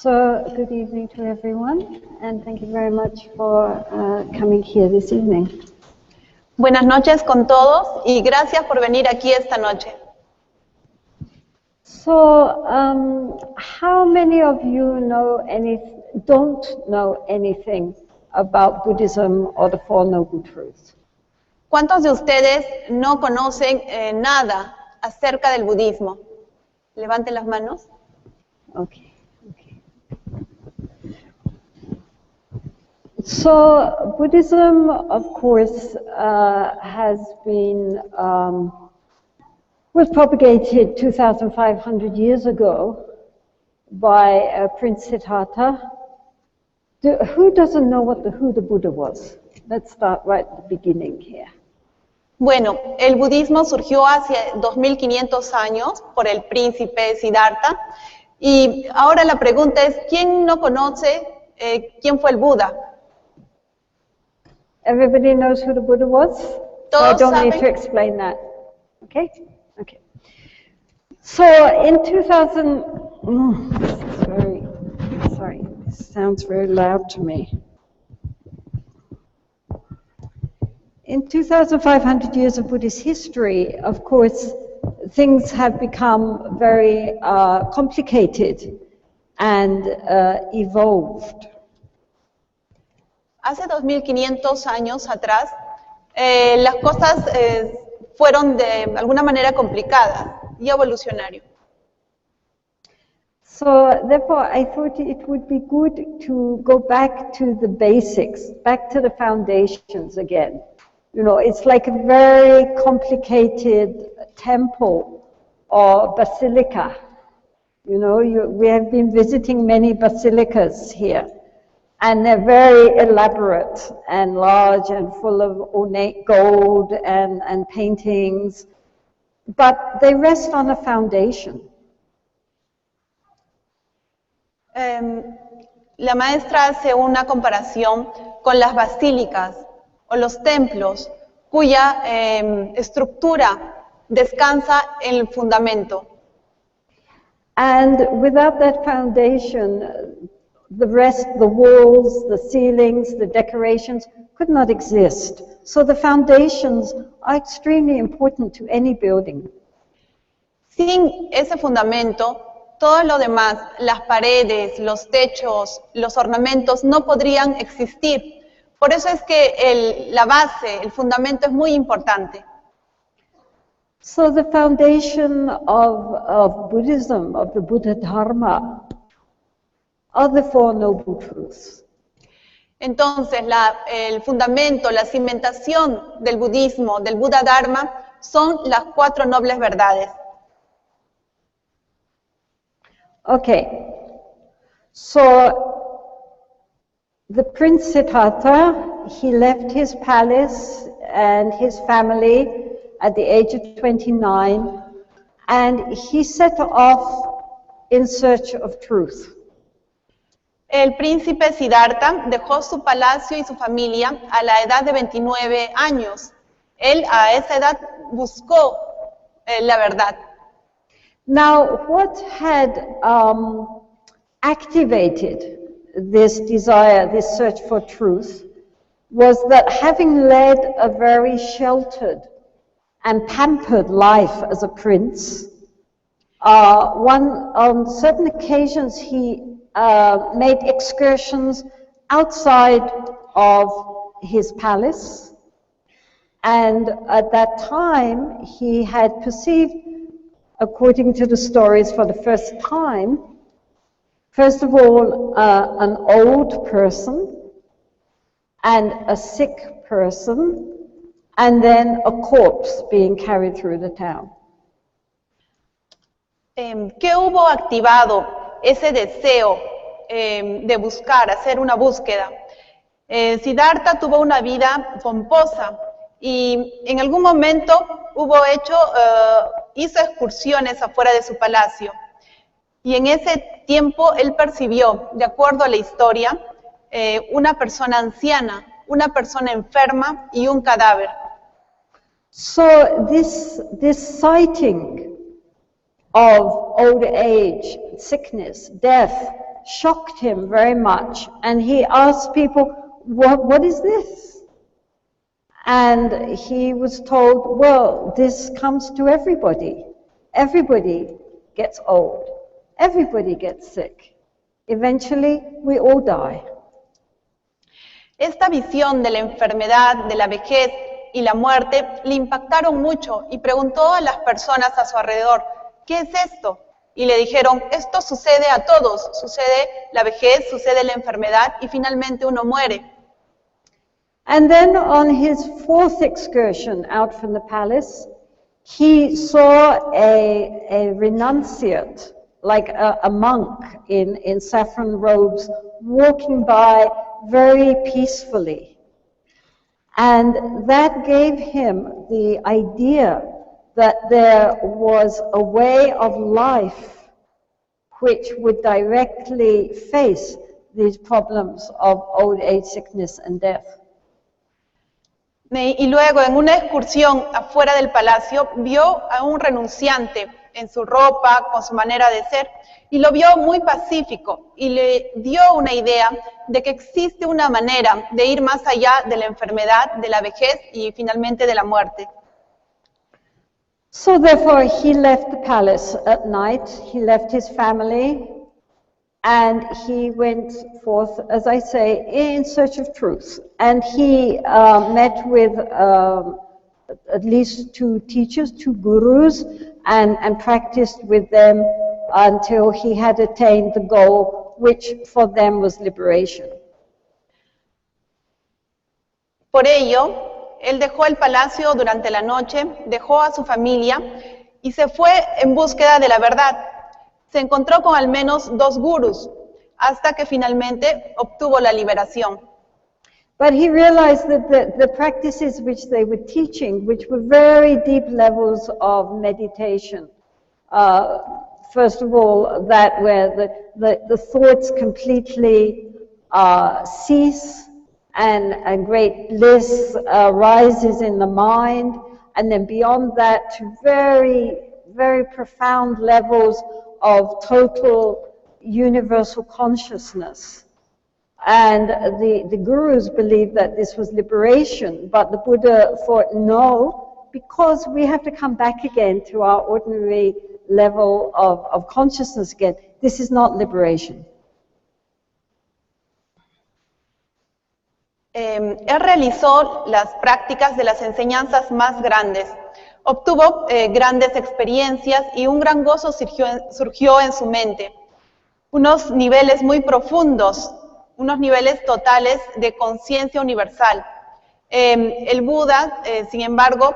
So, good evening to everyone, and thank you very much for coming here this evening. Buenas noches con todos y gracias por venir aquí esta noche. So, how many of you don't know anything about Buddhism or the Four Noble Truths? ¿Cuántos de ustedes no conocen nada acerca del budismo? Levanten las manos. Okay. So, Buddhism, of course, was propagated 2,500 years ago by Prince Siddhartha. Who doesn't know who the Buddha was? Let's start right at the beginning here. Bueno, el budismo surgió hace 2500 años por el príncipe Siddhartha y ahora la pregunta es, ¿quién no conoce quién fue el Buda? Everybody knows who the Buddha was? So I don't need to explain that. Okay? Okay. So in 2000, this sounds very loud to me. In 2,500 years of Buddhist history, of course, things have become very complicated and evolved. Hace 2500 años atrás, las cosas fueron de alguna manera complicadas y evolucionario. So therefore, I thought it would be good to go back to the basics, back to the foundations again. You know, it's like a very complicated temple or basilica. You know, we have been visiting many basilicas here. And they're very elaborate and large and full of ornate gold and paintings, but they rest on a foundation. La maestra hace una comparación con las basílicas o los templos cuya estructura descansa en el fundamento. And without that foundation, the rest, the walls, the ceilings, the decorations could not exist. So the foundations are extremely important to any building. Sin ese fundamento, todo lo demás, las paredes, los techos, los ornamentos no podrían existir. Por eso es que la base, el fundamento es muy importante. So the foundation of Buddhism, of the Buddha Dharma, are the Four Noble Truths. Entonces, el fundamento, la cimentación del budismo, del Buddha Dharma, son las 4 nobles verdades. Okay, so the Prince Siddhartha, he left his palace and his family at the age of 29, and he set off in search of truth. El príncipe Siddhartha dejó su palacio y su familia a la edad de 29 años. Él a esa edad buscó la verdad. Now, what had activated this desire, this search for truth, was that having led a very sheltered and pampered life as a prince, on certain occasions he made excursions outside of his palace, and at that time he had perceived, according to the stories for the first time, first of all an old person and a sick person, and then a corpse being carried through the town. ¿Qué hubo activado ese deseo de buscar, hacer una búsqueda? Siddhartha tuvo una vida pomposa y en algún momento hizo excursiones afuera de su palacio. Y en ese tiempo él percibió, de acuerdo a la historia, una persona anciana, una persona enferma y un cadáver. So this sighting of old age, sickness, death, shocked him very much, and he asked people, what is this? And he was told, well, this comes to everybody. Everybody gets old. Everybody gets sick. Eventually, we all die. Esta visión de la enfermedad, de la vejez y la muerte le impactaron mucho y preguntó a las personas a su alrededor, ¿qué es esto? Y le dijeron, esto sucede a todos, sucede la vejez, sucede la enfermedad y finalmente uno muere. And then on his fourth excursion out from the palace, he saw a renunciate, like a monk in saffron robes, walking by very peacefully. And that gave him the idea that there was a way of life which would directly face these problems of old age, sickness, and death. Y luego, en una excursión afuera del palacio, vio a un renunciante en su ropa, con su manera de ser, y lo vio muy pacífico, y le dio una idea de que existe una manera de ir más allá de la enfermedad, de la vejez y finalmente de la muerte. So therefore he left the palace at night, he left his family, and he went forth, as I say, in search of truth. And he met with at least 2 teachers, 2 gurus, and practiced with them until he had attained the goal, which for them was liberation. Por ello, él dejó el palacio durante la noche, dejó a su familia y se fue en búsqueda de la verdad. Se encontró con al menos 2 gurús, hasta que finalmente obtuvo la liberación. But he realized that the practices which they were teaching, which were very deep levels of meditation, first of all, that where the thoughts completely cease and great bliss rises in the mind, and then beyond that to very, very profound levels of total universal consciousness. And the gurus believed that this was liberation, but the Buddha thought no, because we have to come back again to our ordinary level of consciousness again. This is not liberation. Él realizó las prácticas de las enseñanzas más grandes. Obtuvo grandes experiencias y un gran gozo surgió en su mente. Unos niveles muy profundos, unos niveles totales de conciencia universal. El Buda, sin embargo,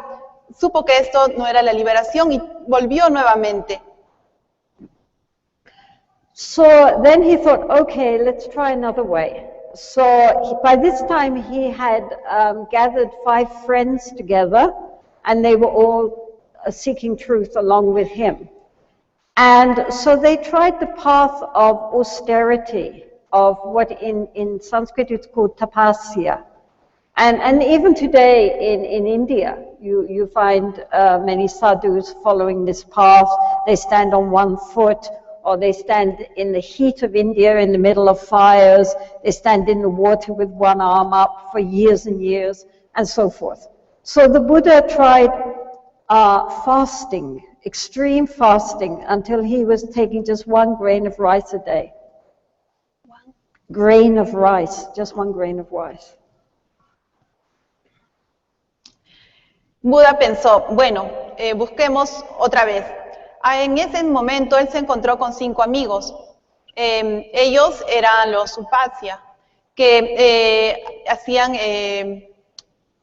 supo que esto no era la liberación y volvió nuevamente. So then he thought, okay, let's try another way. So by this time he had gathered 5 friends together, and they were all seeking truth along with him. And so they tried the path of austerity, of what in Sanskrit it's called tapasya. And even today in India, you find many sadhus following this path. They stand on 1 foot, or they stand in the heat of India in the middle of fires. They stand in the water with 1 arm up for years and years, and so forth. So the Buddha tried fasting, extreme fasting, until he was taking just 1 grain of rice a day. 1 grain of rice, just 1 grain of rice. Buda pensó, bueno, busquemos otra vez. En ese momento él se encontró con 5 amigos. Ellos eran los Upasya, que hacían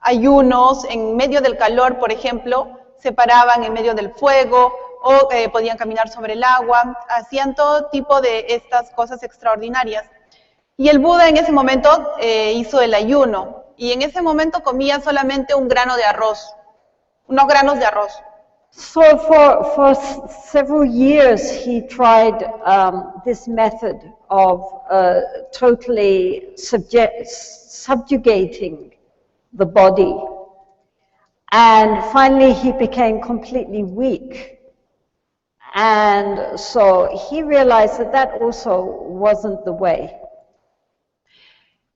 ayunos en medio del calor, por ejemplo, se paraban en medio del fuego o podían caminar sobre el agua, hacían todo tipo de estas cosas extraordinarias. Y el Buda en ese momento hizo el ayuno y en ese momento comía solamente un grano de arroz, unos granos de arroz. So for several years he tried this method of totally subjugating the body. And finally he became completely weak. And so he realized that that also wasn't the way.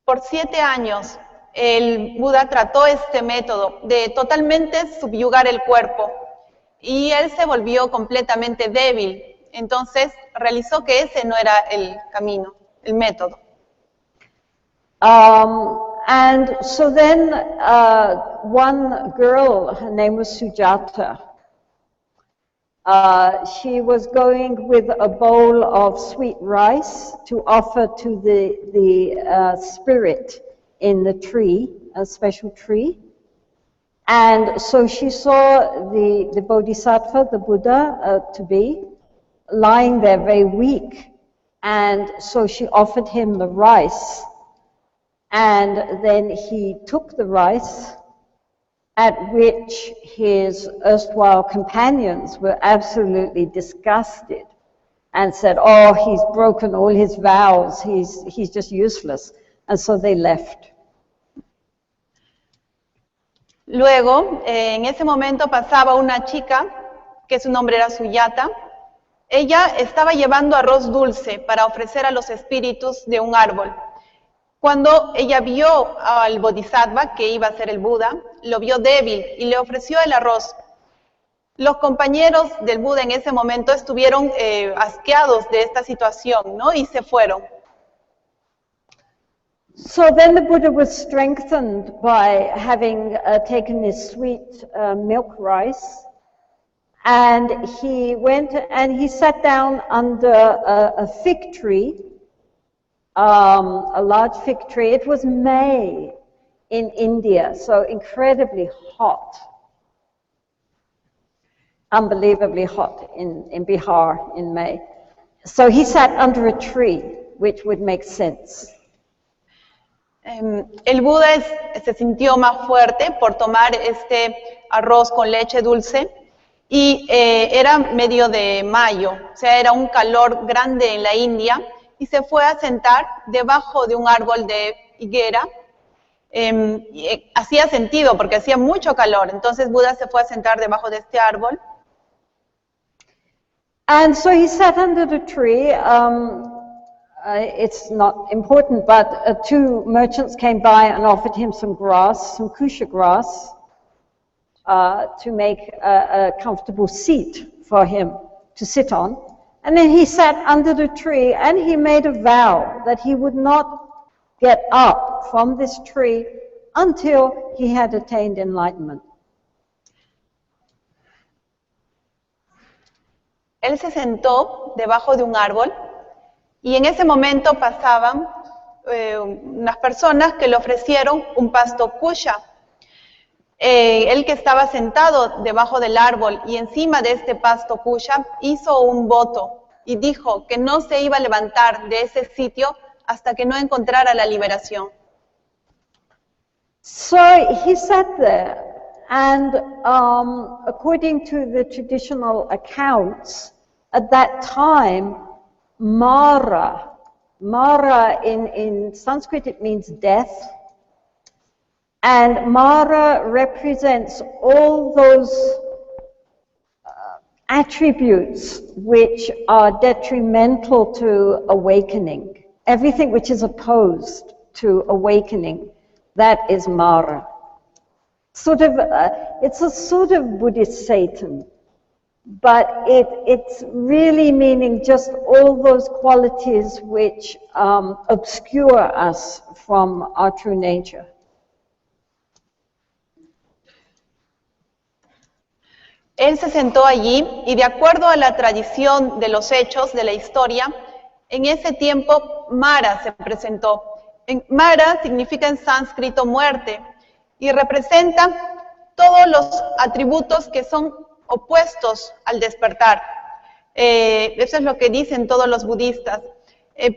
Por 7 años, el Buda trató este método de totalmente subyugar el cuerpo y él se volvió completamente débil. Entonces realizó que ese no era el camino, el método. And so then one girl, her name was Sujata, she was going with a bowl of sweet rice to offer to the spirit in the tree, a special tree. And so she saw the Bodhisattva, the Buddha, to be lying there very weak. And so she offered him the rice. And then he took the rice, at which his erstwhile companions were absolutely disgusted and said, oh, he's broken all his vows, he's just useless. And so they left. Luego, en ese momento pasaba una chica, que su nombre era Suyata. Ella estaba llevando arroz dulce para ofrecer a los espíritus de un árbol. Cuando ella vio al Bodhisattva, que iba a ser el Buda, lo vio débil y le ofreció el arroz. Los compañeros del Buda en ese momento estuvieron asqueados de esta situación, ¿no? Y se fueron. So then the Buddha was strengthened by having taken this sweet milk rice, and he went and he sat down under a fig tree, a large fig tree. It was May in India, so incredibly hot, unbelievably hot in Bihar in May. So he sat under a tree, which would make sense. El Buda se sintió más fuerte por tomar este arroz con leche dulce y era medio de mayo, o sea, era un calor grande en la India y se fue a sentar debajo de un árbol de higuera. Hacía sentido porque hacía mucho calor, entonces Buda se fue a sentar debajo de este árbol. And so he sat under the tree. It's not important, but 2 merchants came by and offered him some grass, some kusha grass, to make a comfortable seat for him to sit on. And then he sat under the tree and he made a vow that he would not get up from this tree until he had attained enlightenment. Él se sentó debajo de un árbol y en ese momento pasaban unas personas que le ofrecieron un pasto kusha. Él que estaba sentado debajo del árbol y encima de este pasto kusha hizo un voto y dijo que no se iba a levantar de ese sitio hasta que no encontrara la liberación. So he sat there, and according to the traditional accounts, at that time, Mara in Sanskrit it means death, and Mara represents all those attributes which are detrimental to awakening. Everything which is opposed to awakening, that is Mara. It's a sort of Buddhist Satan, but it's really meaning just all those qualities which obscure us from our true nature. Él se sentó allí y de acuerdo a la tradición de los hechos de la historia, en ese tiempo Mara se presentó. Mara significa en sánscrito muerte y representa todos los atributos que son opuestos al despertar. Eso es lo que dicen todos los budistas.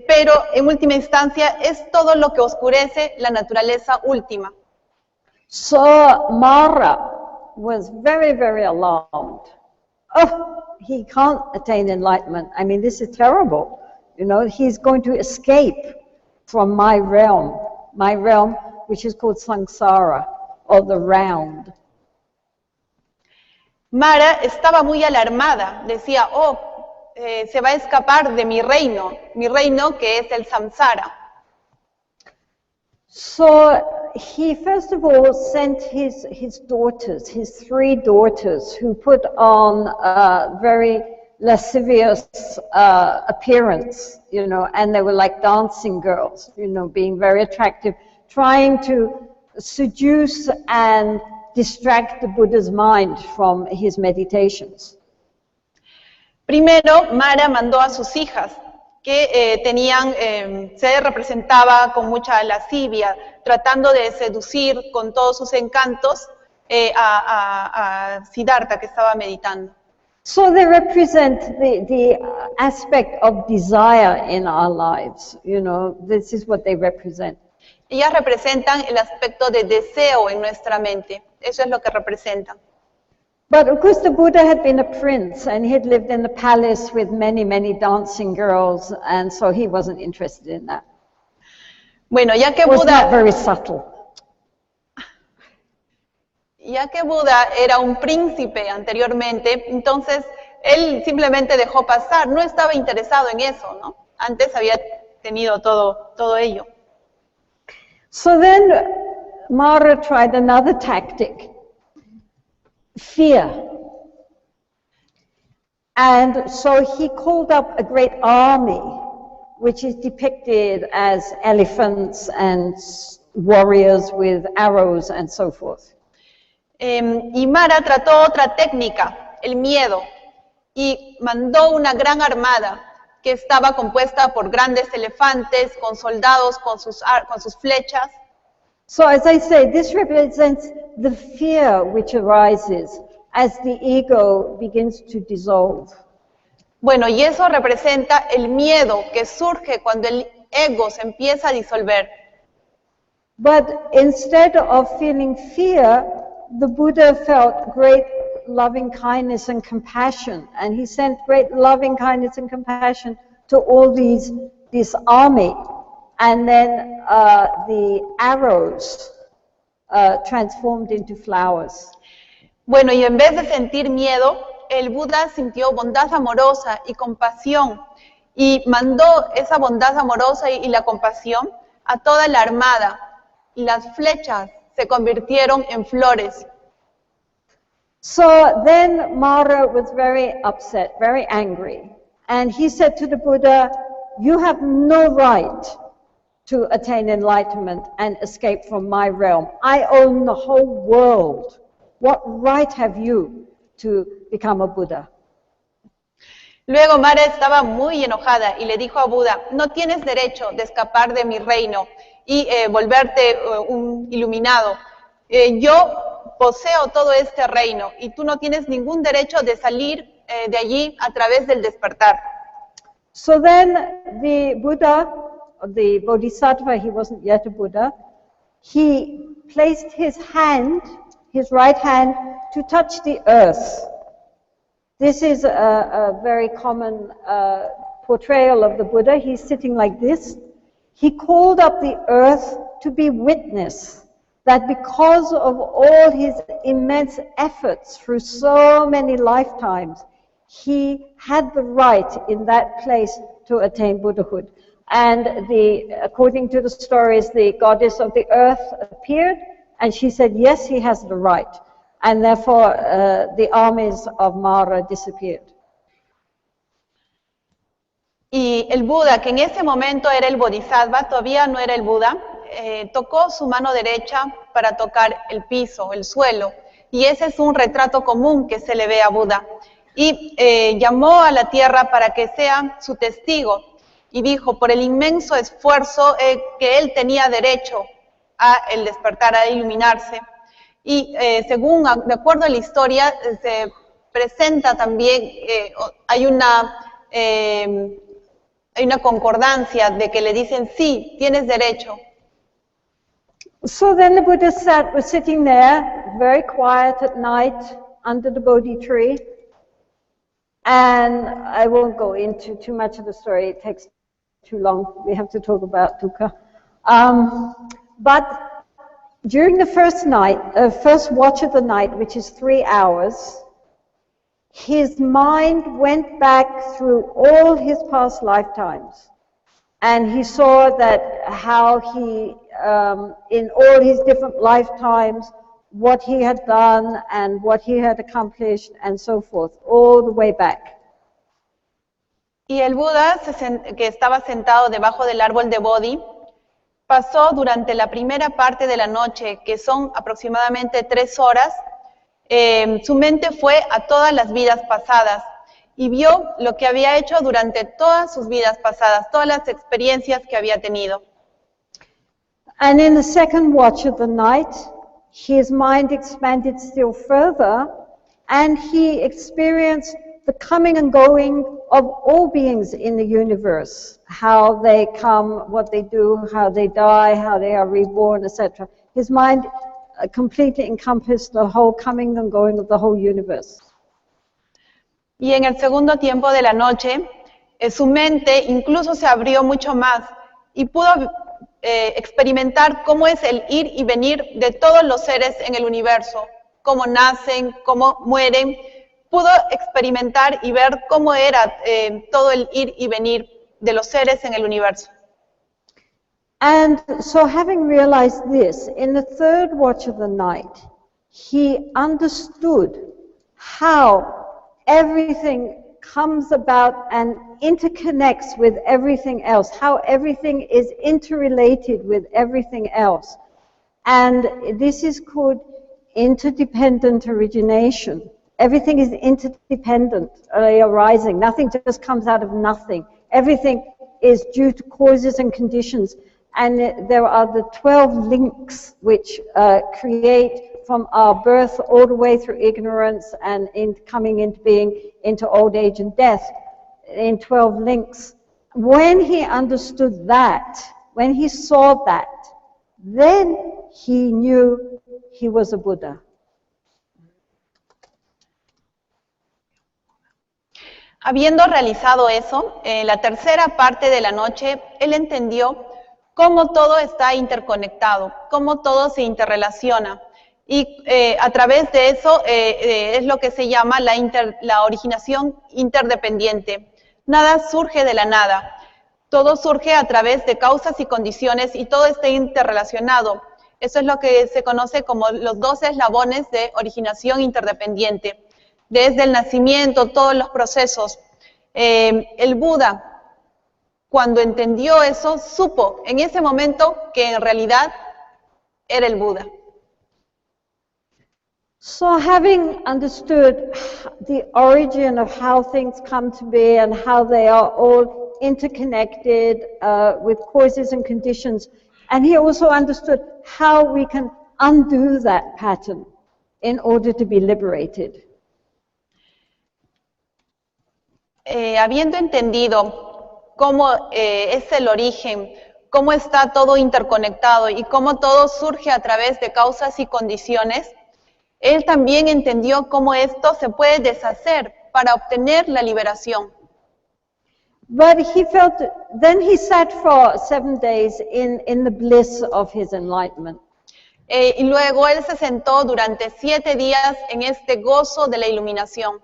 Pero en última instancia es todo lo que oscurece la naturaleza última. So Mara was very, very alarmed. Oh, he can't attain enlightenment. I mean, this is terrible. You know, he's going to escape from my realm which is called samsara, or the round. Mara estaba muy alarmada, decía, oh, se va a escapar de mi reino que es el samsara. So he first of all sent his daughters, his 3 daughters, who put on a very lascivious appearance, you know, and they were like dancing girls, you know, being very attractive, trying to seduce and distract the Buddha's mind from his meditations. Primero, Mara mandó a sus hijas, que se representaba con mucha lascivia, tratando de seducir con todos sus encantos a Siddhartha, que estaba meditando. So they represent the aspect of desire in our lives, you know, this is what they represent. Ellas representan el aspecto de deseo en nuestra mente, eso es lo que representan. But of course the Buddha had been a prince and he had lived in the palace with many, many dancing girls, and so he wasn't interested in that. Bueno, ya que It was not Buda, very subtle. era un príncipe anteriormente, entonces él simplemente dejó pasar, no estaba interesado en eso, ¿no? Antes había tenido todo ello. So then Mara tried another tactic, fear. And so he called up a great army, which is depicted as elephants and warriors with arrows and so forth. Y Mara trató otra técnica, el miedo, y mandó una gran armada que estaba compuesta por grandes elefantes, con soldados, con sus flechas. So as I say, this represents the fear which arises as the ego begins to dissolve. Bueno, y eso representa el miedo que surge cuando el ego se empieza a disolver. But instead of feeling fear, the Buddha felt great loving kindness and compassion, and he sent great loving kindness and compassion to all this army. And then the arrows transformed into flowers. Bueno, y en vez de sentir miedo, el Buda sintió bondad amorosa y compasión, y mandó esa bondad amorosa y la compasión a toda la armada, y las flechas se convirtieron en flores. So then Mara was very upset, very angry, and he said to the Buddha, "You have no right to attain enlightenment and escape from my realm. I own the whole world. What right have you to become a Buddha?" Luego Mara estaba muy enojada y le dijo a Buda, no tienes derecho de escapar de mi reino y volverte un iluminado. Yo poseo todo este reino y tú no tienes ningún derecho de salir de allí a través del despertar. So then the Buddha, the Bodhisattva, he wasn't yet a Buddha, he placed his hand, his right hand, to touch the earth. This is a very common portrayal of the Buddha. He's sitting like this. He called up the earth to be witness that because of all his immense efforts through so many lifetimes, he had the right in that place to attain Buddhahood. And according to the stories, the goddess of the earth appeared, and she said, yes, he has the right. And therefore, the armies of Mara disappeared. Y el Buda, que en ese momento era el Bodhisattva, todavía no era el Buda, tocó su mano derecha para tocar el piso, el suelo. Y ese es un retrato común que se le ve a Buda. Y llamó a la tierra para que sea su testigo. Y dijo, por el inmenso esfuerzo que él tenía derecho a el despertar, a iluminarse. Y de acuerdo a la historia, se presenta también, hay una concordancia de que le dicen, sí, tienes derecho. So then the Buddha was sitting there, very quiet at night, under the Bodhi tree. And I won't go into too much of the story, it takes too long. We have to talk about dukkha. But during the first watch of the night, which is 3 hours, his mind went back through all his past lifetimes. And he saw that how he, in all his different lifetimes, what he had done and what he had accomplished and so forth, all the way back. Y el Buda, que estaba sentado debajo del árbol de Bodhi, pasó durante la primera parte de la noche, que son aproximadamente 3 horas, su mente fue a todas las vidas pasadas y vio lo que había hecho durante todas sus vidas pasadas, todas las experiencias que había tenido. And in the second watch of the night, his mind expanded still further, and he experienced the coming and going of all beings in the universe, how they come, what they do, how they die, how they are reborn, etc. His mind completely encompassed the whole coming and going of the whole universe. Y en el segundo tiempo de la noche, su mente incluso se abrió mucho más y pudo experimentar cómo es el ir y venir de todos los seres en el universo, cómo nacen, cómo mueren. Pudo experimentar y ver cómo era todo el ir y venir de los seres en el universo. And so having realized this, in the third watch of the night, he understood how everything comes about and interconnects with everything else, how everything is interrelated with everything else. And this is called interdependent origination. Everything is interdependent, arising. Nothing just comes out of nothing. Everything is due to causes and conditions. And there are the 12 links which create from our birth all the way through ignorance and in coming into being, into old age and death, in 12 links. When he understood that, when he saw that, then he knew he was a Buddha. Habiendo realizado eso, en la tercera parte de la noche, él entendió cómo todo está interconectado, cómo todo se interrelaciona. Y a través de eso es lo que se llama la originación interdependiente. Nada surge de la nada. Todo surge a través de causas y condiciones y todo está interrelacionado. Eso es lo que se conoce como los 12 eslabones de originación interdependiente. Desde el nacimiento, todos los procesos. El Buda, cuando entendió eso, supo en ese momento que en realidad era el Buda. So having understood the origin of how things come to be and how they are all interconnected with causes and conditions, and he also understood how we can undo that pattern in order to be liberated. Habiendo entendido cómo es el origen, cómo está todo interconectado y cómo todo surge a través de causas y condiciones, él también entendió cómo esto se puede deshacer para obtener la liberación. But he felt, then he sat for 7 days in the bliss of his enlightenment. Y luego él se sentó durante 7 días en este gozo de la iluminación.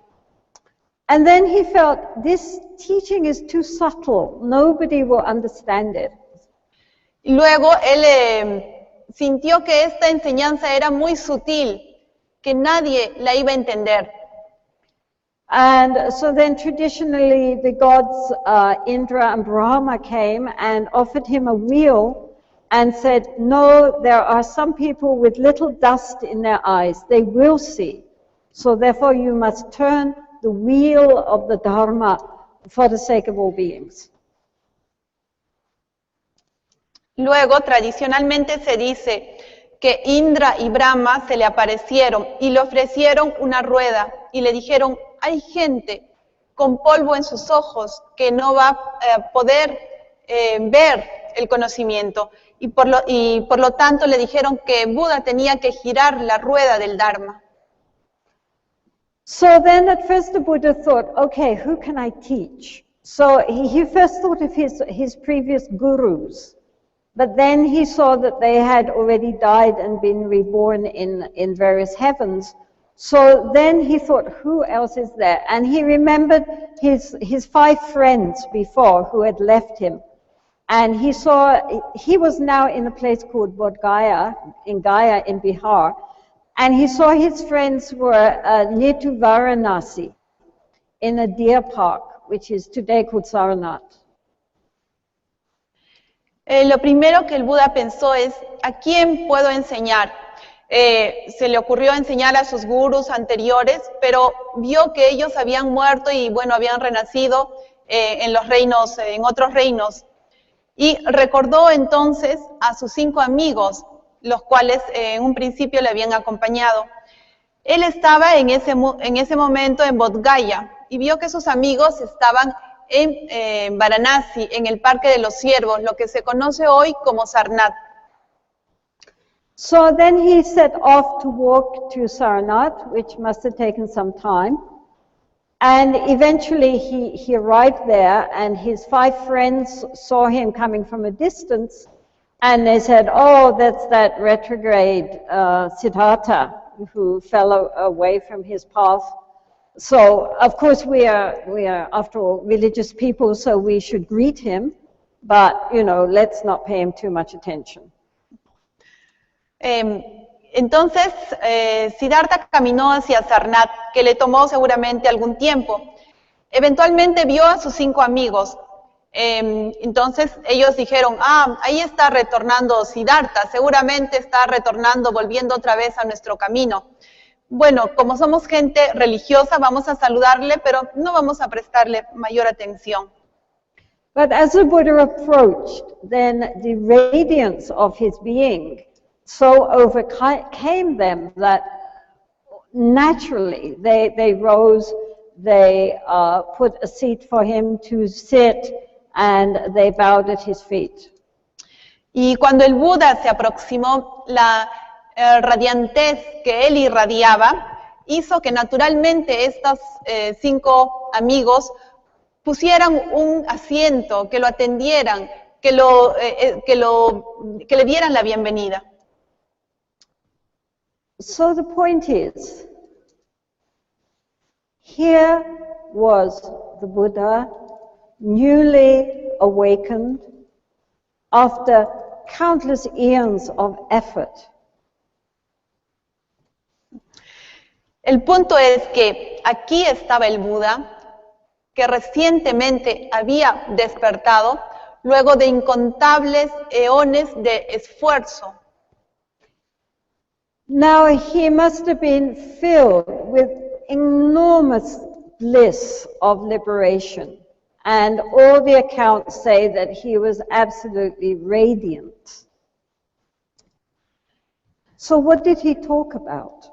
And then he felt, this teaching is too subtle, nobody will understand it. Y luego él sintió que esta enseñanza era muy sutil, que nadie la iba a entender. And so then traditionally the gods Indra and Brahma came and offered him a wheel and said, no, there are some people with little dust in their eyes, they will see. So therefore you must turn the wheel of the Dharma for the sake of all beings. Luego, tradicionalmente se dice que Indra y Brahma se le aparecieron y le ofrecieron una rueda y le dijeron, hay gente con polvo en sus ojos que no va a poder ver el conocimiento y por lo tanto le dijeron que Buda tenía que girar la rueda del Dharma. So then at first the Buddha thought, okay, who can I teach? So he first thought of his previous gurus, but then he saw that they had already died and been reborn in various heavens. So then he thought, who else is there? And he remembered his 5 friends before who had left him. And he was now in a place called Bodh Gaya in Bihar. And he saw his friends were near to Varanasi in a deer park, which is today called Sarnath. Lo primero que el Buda pensó es, ¿a quién puedo enseñar? Se le ocurrió enseñar a sus gurús anteriores, pero vio que ellos habían muerto y bueno, habían renacido en otros reinos. Y recordó entonces a sus 5 amigos, los cuales en un principio le habían acompañado. Él estaba en ese momento en Bodh Gaya y vio que sus amigos estaban en Varanasi, en el Parque de los Ciervos, lo que se conoce hoy como Sarnath. So then he set off to walk to Sarnath, which must have taken some time. And eventually he arrived there, and his 5 friends saw him coming from a distance, and they said, oh, that's that retrograde Siddhartha who fell away from his path. So, of course, we are after all religious people, so we should greet him, but, let's not pay him too much attention. Entonces, Siddhartha caminó hacia Sarnath, que le tomó seguramente algún tiempo. Eventualmente vio a sus 5 amigos. Entonces ellos dijeron, ahí está retornando Siddhartha, seguramente está retornando, volviendo otra vez a nuestro camino. Bueno, como somos gente religiosa, vamos a saludarle, pero no vamos a prestarle mayor atención. But as the Buddha approached, then the radiance of his being so overcame them that naturally they rose, they put a seat for him to sit, and they bowed at his feet. Y cuando el Buda se aproximó, la radiantez que él irradiaba hizo que naturalmente estos 5 amigos pusieran un asiento, que lo atendieran, que le dieran la bienvenida. So the point is, here was the Buddha, newly awakened after countless eons of effort. El punto es que aquí estaba el Buda, que recientemente había despertado luego de incontables eones de esfuerzo. Now he must have been filled with enormous bliss of liberation, and all the accounts say that he was absolutely radiant. So what did he talk about?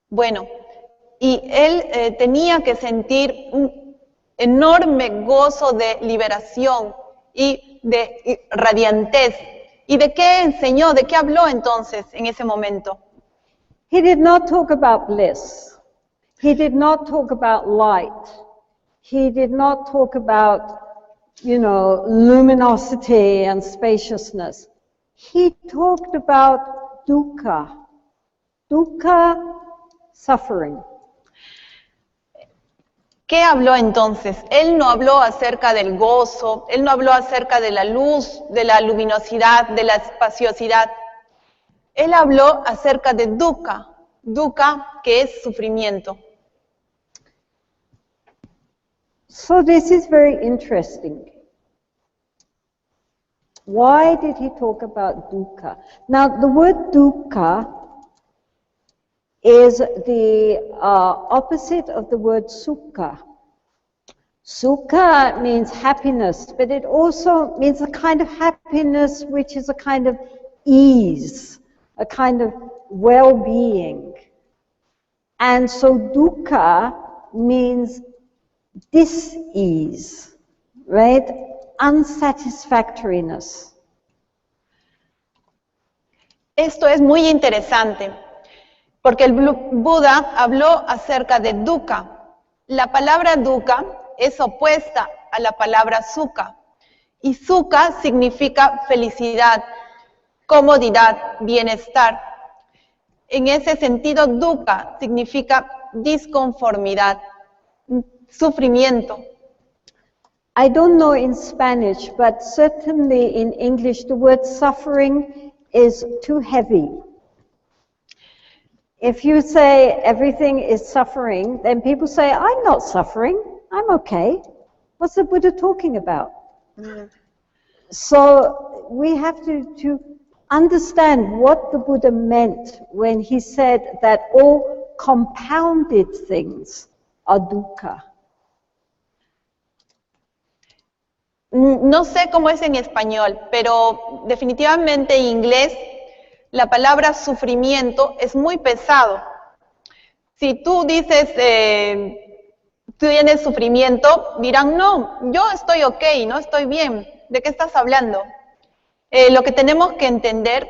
Bueno, y él tenía que sentir un enorme gozo de liberación y de radiantez. ¿Y de qué enseñó? ¿De qué habló entonces en ese momento? He did not talk about bliss. He did not talk about light. He did not talk about, luminosity and spaciousness. He talked about dukkha. Dukkha, suffering. ¿Qué habló entonces? Él no habló acerca del gozo, él no habló acerca de la luz, de la luminosidad, de la espaciosidad. Él habló acerca de dukkha, dukkha que es sufrimiento. So this is very interesting. Why did he talk about dukkha? Now the word dukkha is the opposite of the word sukha. Sukha means happiness, but it also means a kind of happiness which is a kind of ease, a kind of well-being. And so dukkha means dis-ease, right? Unsatisfactoriness. Esto es muy interesante, porque el Buda habló acerca de dukkha. La palabra dukkha es opuesta a la palabra sukha, y sukha significa felicidad, comodidad, bienestar. En ese sentido, dukkha significa disconformidad, sufrimiento. I don't know in Spanish, but certainly in English, the word suffering is too heavy. If you say everything is suffering, then people say, I'm not suffering, I'm okay. What's the Buddha talking about? So we have to understand what the Buddha meant when he said that all compounded things are dukkha. No sé cómo es en español, pero definitivamente en inglés la palabra sufrimiento es muy pesado. Si tú dices, tú tienes sufrimiento, dirán, no, yo estoy ok, no estoy bien. ¿De qué estás hablando? Lo que tenemos que entender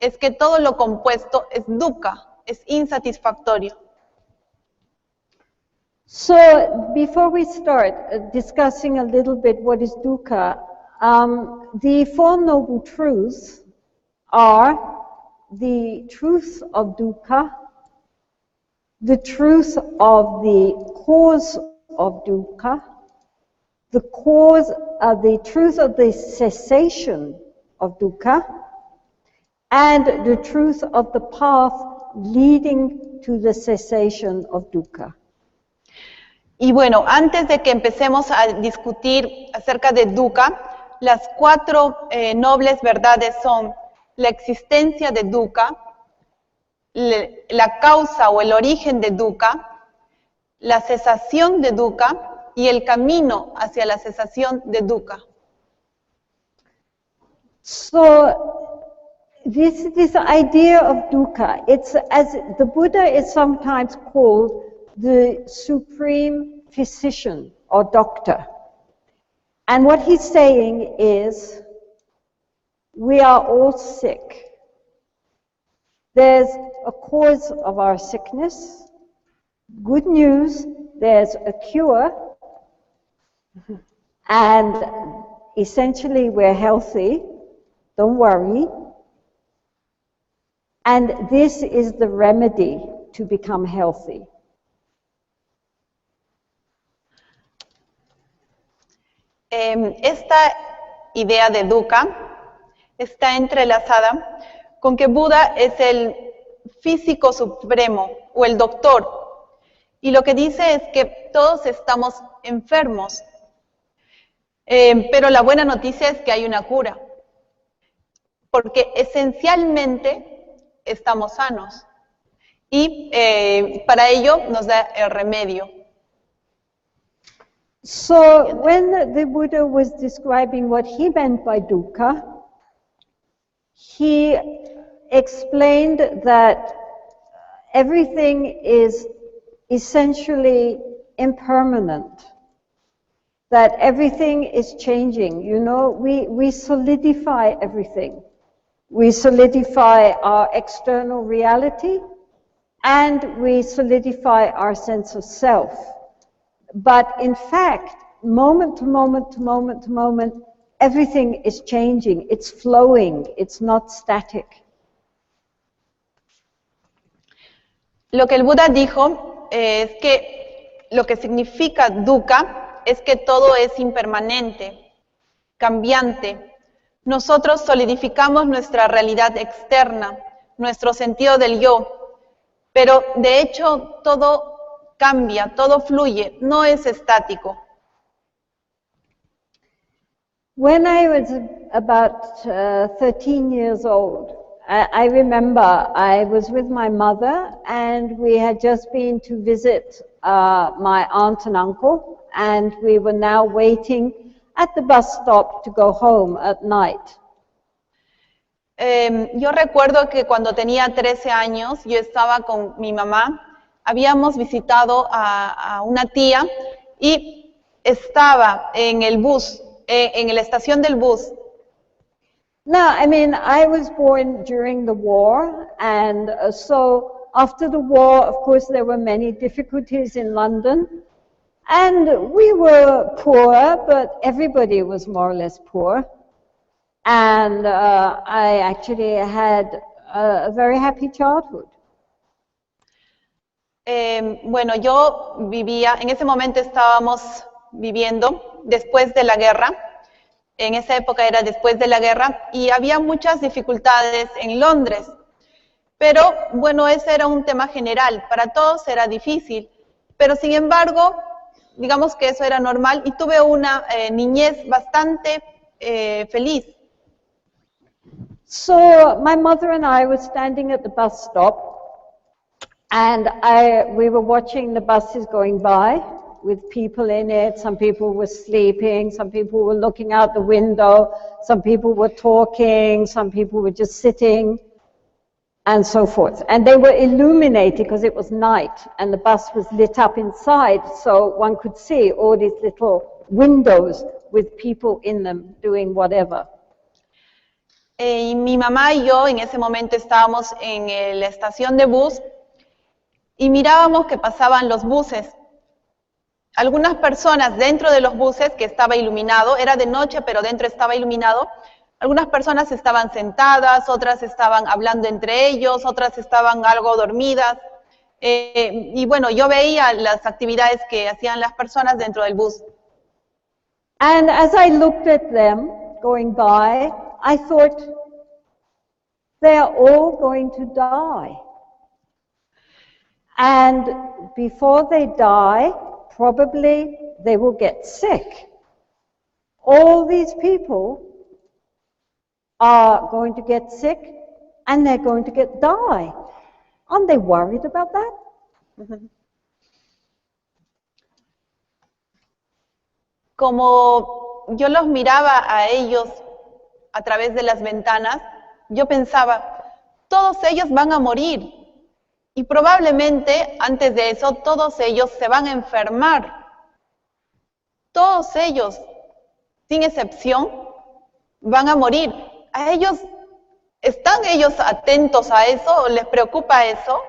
es que todo lo compuesto es dukkha, es insatisfactorio. So before we start discussing a little bit what is dukkha, the Four Noble Truths are the truth of dukkha, the truth of the cause of dukkha, the truth of the cessation of dukkha, and the truth of the path leading to the cessation of dukkha. Y bueno, antes de que empecemos a discutir acerca de dukkha, las 4 nobles verdades son la existencia de dukkha, la causa o el origen de dukkha, la cesación de dukkha y el camino hacia la cesación de dukkha. So this idea of dukkha, it's as the Buddha is sometimes called the supreme physician or doctor. And what he's saying is, we are all sick. There's a cause of our sickness. Good news, there's a cure. And essentially we're healthy. Don't worry. And this is the remedy to become healthy. Esta idea de dukkha está entrelazada con que Buda es el físico supremo o el doctor. Y lo que dice es que todos estamos enfermos. Pero la buena noticia es que hay una cura. Porque esencialmente estamos sanos. Y para ello nos da el remedio. So when the Buddha was describing what he meant by dukkha, he explained that everything is essentially impermanent, that everything is changing. You know, we solidify everything. We solidify our external reality and we solidify our sense of self. But in fact, moment to moment to moment to moment, everything is changing, it's flowing, it's not static. Lo que el Buda dijo es que lo que significa dukkha es que todo es impermanente, cambiante. Nosotros solidificamos nuestra realidad externa, nuestro sentido del yo, pero de hecho todo cambia, todo fluye, no es estático. When I was about 13 years old, I remember I was with my mother and we had just been to visit my aunt and uncle, and we were now waiting at the bus stop to go home at night. Yo recuerdo que cuando tenía 13 años, yo estaba con mi mamá, habíamos visitado a una tía y estaba en el bus, en la estación del bus. Now, I mean, I was born during the war, and so after the war, of course, there were many difficulties in London, and we were poor, but everybody was more or less poor. And I actually had a very happy childhood. Bueno, yo vivía, en ese momento estábamos viviendo después de la guerra, en esa época era después de la guerra, y había muchas dificultades en Londres, pero bueno, ese era un tema general, para todos era difícil, pero sin embargo, digamos que eso era normal, y tuve una niñez bastante feliz. So my mother and I were standing at the bus stop, and we were watching the buses going by with people in it. Some people were sleeping, some people were looking out the window, some people were talking, some people were just sitting, and so forth. And they were illuminated because it was night, and the bus was lit up inside, so one could see all these little windows with people in them doing whatever. Y mi mamá y yo en ese momento estábamos en la estación de bus y mirábamos que pasaban los buses. Algunas personas dentro de los buses, que estaba iluminado, era de noche pero dentro estaba iluminado, algunas personas estaban sentadas, otras estaban hablando entre ellos, otras estaban algo dormidas. Y bueno, yo veía las actividades que hacían las personas dentro del bus. And as I looked at them going by, I thought, they are all going to die. And before they die, probably they will get sick. All these people are going to get sick and they're going to die. Aren't they worried about that? Como yo los miraba a ellos a través de las ventanas, yo pensaba, todos ellos van a morir. Y probablemente, antes de eso, todos ellos se van a enfermar. Todos ellos, sin excepción, van a morir. ¿Están ellos atentos a eso? ¿Les preocupa eso?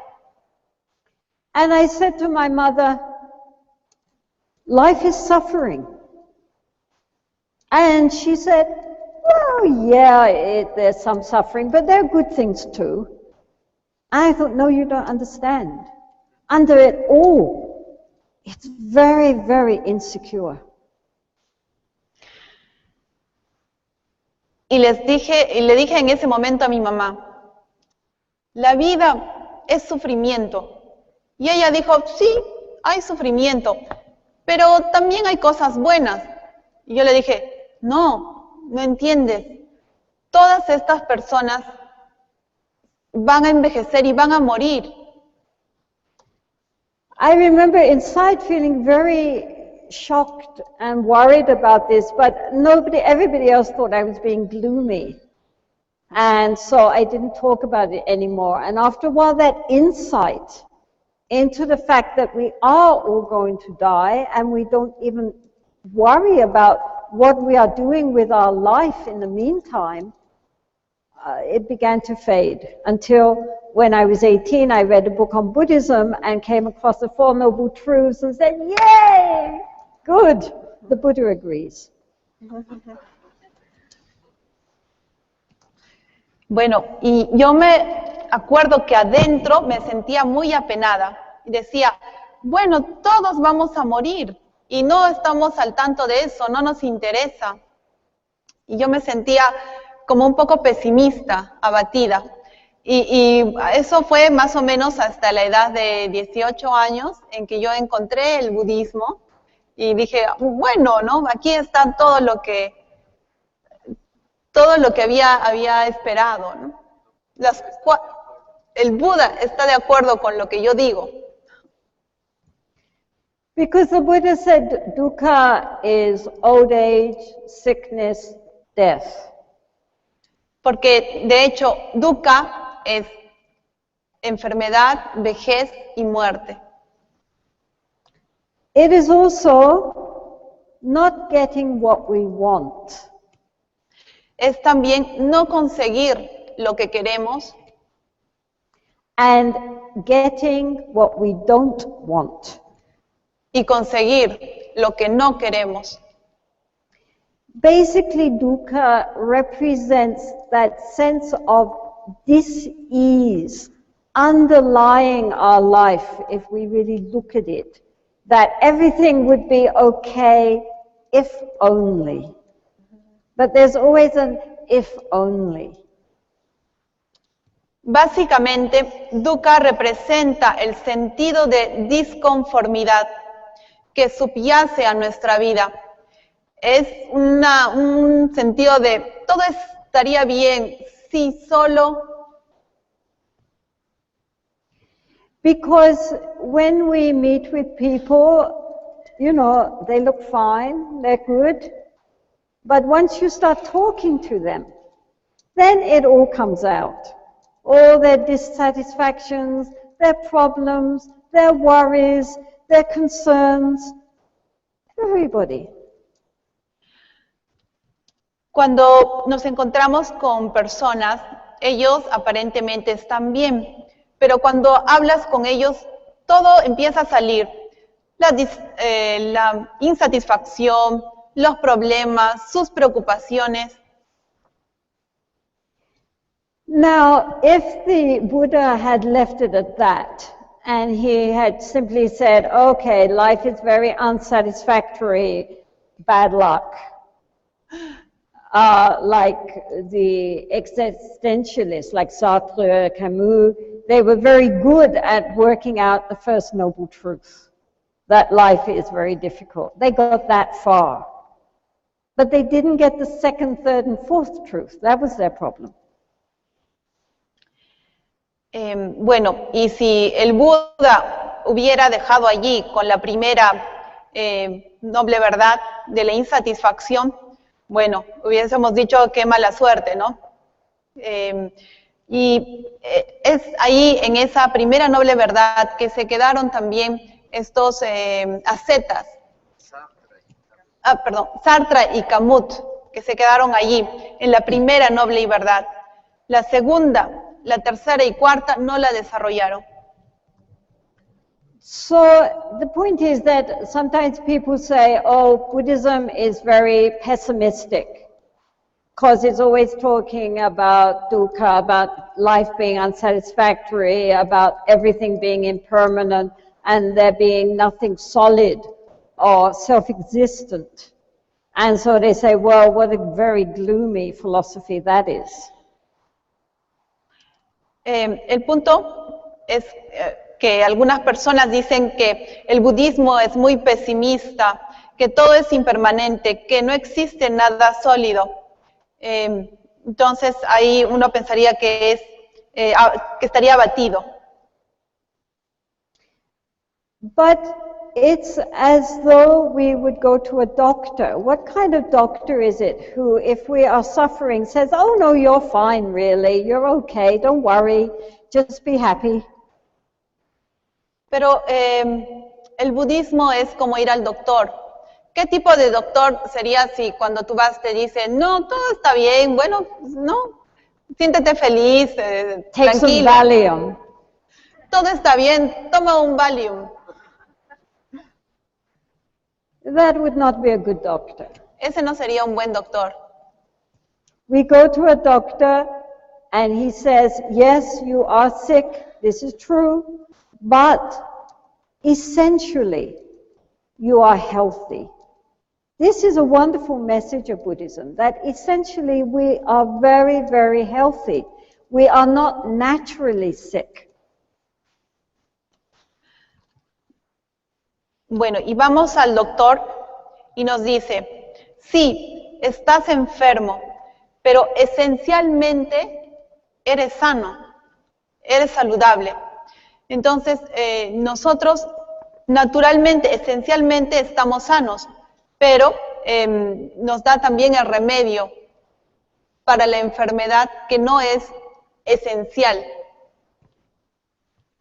And I said to my mother, life is suffering. And she said, well, yeah, there's some suffering, but there are good things too. I thought, no, you don't understand. Under it all, it's very, very insecure. Y le dije en ese momento a mi mamá, la vida es sufrimiento. Y ella dijo, sí, hay sufrimiento, pero también hay cosas buenas. Y yo le dije, no entiendes. Todas estas personas van a envejecer y van a morir. I remember inside feeling very shocked and worried about this, but everybody else thought I was being gloomy. And so I didn't talk about it anymore. And after a while, that insight into the fact that we are all going to die and we don't even worry about what we are doing with our life in the meantime, it began to fade until when I was 18, I read a book on Buddhism and came across the Four Noble Truths and said, yay, good, the Buddha agrees. Bueno, y yo me acuerdo que adentro me sentía muy apenada y decía, bueno, todos vamos a morir y no estamos al tanto de eso, no nos interesa. Y yo me sentía como un poco pesimista, abatida. Y eso fue más o menos hasta la edad de 18 años en que yo encontré el budismo y dije, bueno, ¿no? Aquí está todo lo que había esperado, ¿no? El Buda está de acuerdo con lo que yo digo. Because the Buddha said dukkha is old age, sickness, death. Porque de hecho, dukkha es enfermedad, vejez y muerte. It is also not getting what we want. Es también no conseguir lo que queremos and getting what we don't want. Y conseguir lo que no queremos. Basically, dukkha represents that sense of dis-ease underlying our life, if we really look at it, that everything would be okay if only. But there's always an if only. Básicamente, dukkha representa el sentido de disconformidad que subyace a nuestra vida. Es un sentido de todo estaría bien si solo. Because when we meet with people, you know, they look fine, they're good, but once you start talking to them, then it all comes out. All their dissatisfactions, their problems, their worries, their concerns, everybody. Cuando nos encontramos con personas, ellos aparentemente están bien, pero cuando hablas con ellos, todo empieza a salir. La insatisfacción, los problemas, sus preocupaciones. Now, if the Buddha had left it at that, and he had simply said, okay, life is very unsatisfactory, bad luck, like the existentialists, like Sartre, Camus, they were very good at working out the first noble truth, that life is very difficult. They got that far. But they didn't get the second, third, and fourth truth. That was their problem. Bueno, y si el Buda hubiera dejado allí con la primera noble verdad de la insatisfacción, bueno, hubiésemos dicho qué mala suerte, ¿no? Y es ahí en esa primera noble verdad que se quedaron también estos ascetas, Sartre y Camus, que se quedaron allí en la primera noble verdad. La segunda, la tercera y cuarta no la desarrollaron. So the point is that sometimes people say, oh, Buddhism is very pessimistic because it's always talking about dukkha, about life being unsatisfactory, about everything being impermanent and there being nothing solid or self-existent. And so they say, well, what a very gloomy philosophy that is. El punto es que algunas personas dicen que el budismo es muy pesimista, que todo es impermanente, que no existe nada sólido. Entonces ahí uno pensaría que estaría abatido. But it's as though we would go to a doctor. What kind of doctor is it who, if we are suffering, says, oh no, you're fine really, you're okay, don't worry, just be happy? Pero el budismo es como ir al doctor. ¿Qué tipo de doctor sería si cuando tú vas te dice, no, todo está bien, bueno, no, siéntete feliz, Take some tranquilo. Valium. Todo está bien, toma un Valium. That would not be a good doctor. Ese no sería un buen doctor. We go to a doctor and he says, yes, you are sick, this is true, but essentially you are healthy. This is a wonderful message of Buddhism, that essentially we are very, very healthy. We are not naturally sick. Bueno, y vamos al doctor y nos dice, sí, estás enfermo, pero esencialmente eres sano, eres saludable. Entonces, nosotros naturalmente, esencialmente estamos sanos, pero nos da también el remedio para la enfermedad que no es esencial.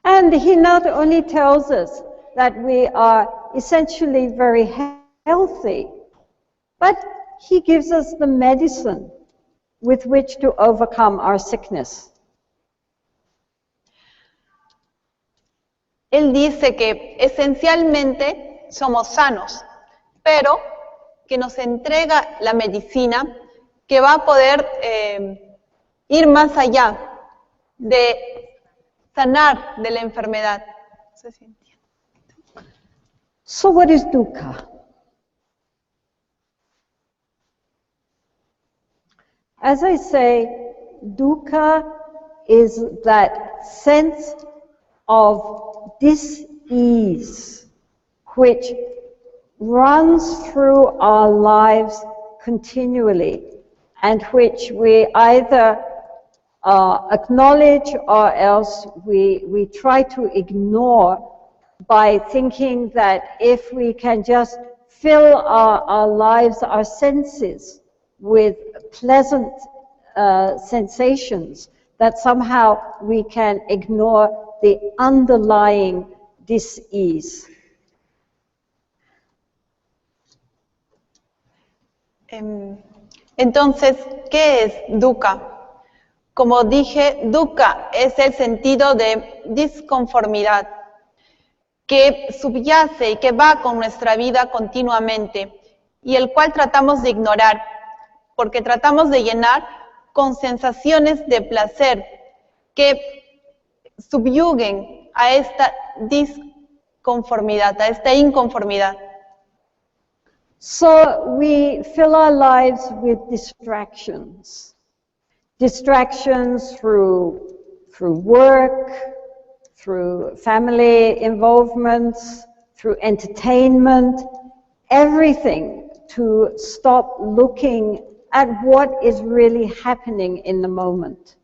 And he not only tells us that we are essentially very healthy, but he gives us the medicine with which to overcome our sickness. Él dice que esencialmente somos sanos, pero que nos entrega la medicina que va a poder ir más allá de sanar de la enfermedad. No sé si entienden. So what is dukkha? As I say, dukkha is that sense of dis-ease which runs through our lives continually and which we either acknowledge or else we try to ignore by thinking that if we can just fill our lives, our senses with pleasant sensations, that somehow we can ignore the underlying dis-ease. Entonces, ¿qué es dukkha? Como dije, dukkha es el sentido de disconformidad que subyace y que va con nuestra vida continuamente y el cual tratamos de ignorar porque tratamos de llenar con sensaciones de placer que subyuguen a esta disconformidad, a esta inconformidad. So we fill our lives with distractions. Distractions through work, through family involvements, through entertainment, everything to stop looking at what is really happening in the moment.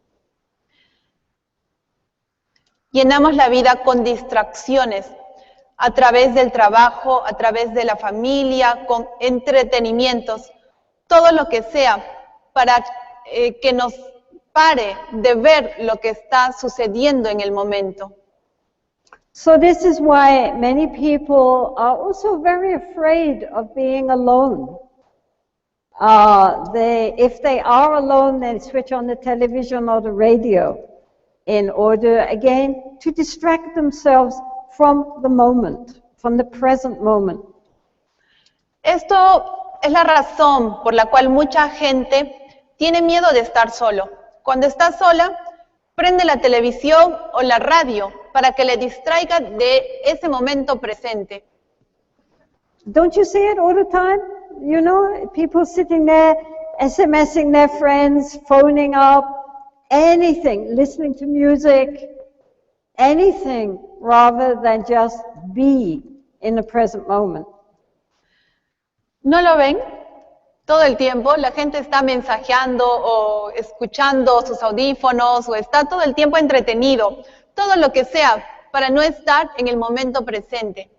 Llenamos la vida con distracciones a través del trabajo, a través de la familia, con entretenimientos, todo lo que sea para que nos pare de ver lo que está sucediendo en el momento. So this is why many people are also very afraid of being alone. If they are alone, they switch on the television or the radio in order, again, to distract themselves from the moment, from the present moment. Esto es la razón por la cual mucha gente tiene miedo de estar solo. Cuando está sola, prende la televisión o la radio para que le distraiga de ese momento presente. Don't you see it all the time? You know, people sitting there, SMSing their friends, phoning up, anything, listening to music, anything rather than just be in the present moment. ¿No lo ven? Todo el tiempo la gente está mensajeando o escuchando sus audífonos o está todo el tiempo entretenido, todo lo que sea para no estar en el momento presente.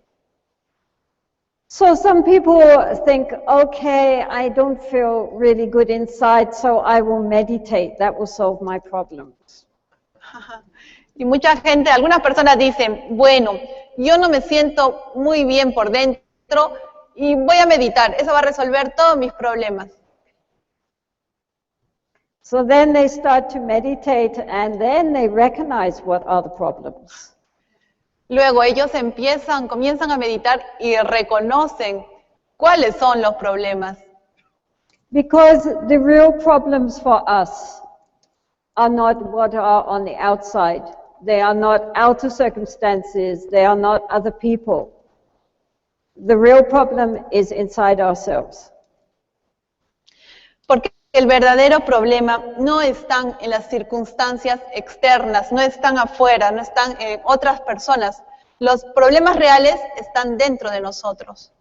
So some people think, okay, I don't feel really good inside, so I will meditate. That will solve my problems. Y mucha gente, algunas personas dicen, bueno, yo no me siento muy bien por dentro y voy a meditar. Eso va a resolver todos mis problemas. So then they start to meditate and then they recognize what are the problems. Luego ellos comienzan a meditar y reconocen cuáles son los problemas. Because the real problems for us are not what are on the outside. They are not outer circumstances. They are not other people. The real problem is inside ourselves. Porque el verdadero problema no están en las circunstancias externas, no están afuera, no están en otras personas. Los problemas reales están dentro de nosotros.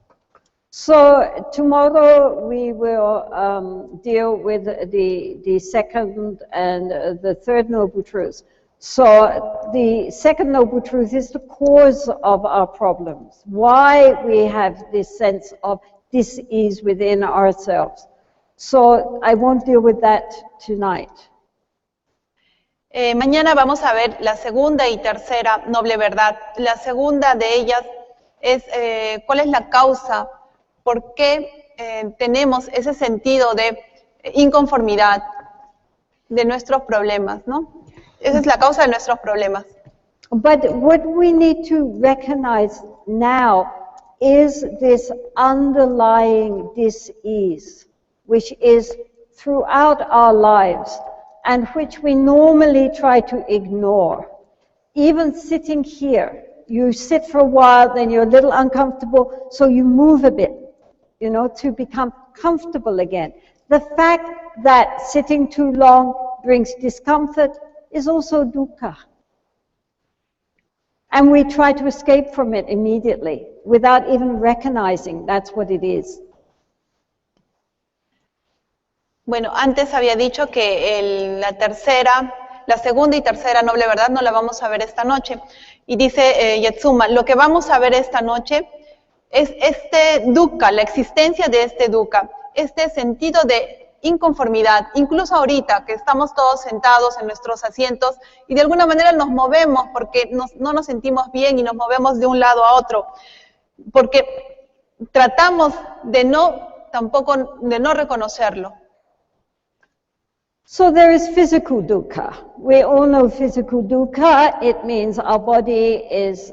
So tomorrow we will deal with the second and the third noble truth. So the second noble truth is the cause of our problems. Why we have this sense of dis-ease within ourselves. So I won't deal with that tonight. Mañana vamos a ver la segunda y tercera noble verdad. La segunda de ellas es cuál es la causa, por qué tenemos ese sentido de inconformidad de nuestros problemas, ¿no? Esa es la causa de nuestros problemas. But what we need to recognize now is this underlying dis-ease, which is throughout our lives and which we normally try to ignore. even sitting here, you sit for a while, then you're a little uncomfortable, so you move a bit, to become comfortable again. The fact that sitting too long brings discomfort is also dukkha. And we try to escape from it immediately without even recognizing that's what it is. Bueno, antes había dicho que la segunda y tercera noble verdad no la vamos a ver esta noche. Y dice Yetsuma, lo que vamos a ver esta noche es este dukkha, la existencia de este dukkha, este sentido de inconformidad, incluso ahorita que estamos todos sentados en nuestros asientos y de alguna manera nos movemos porque no nos sentimos bien y nos movemos de un lado a otro, porque tratamos de no reconocerlo. So there is physical dukkha. We all know physical dukkha. It means our body is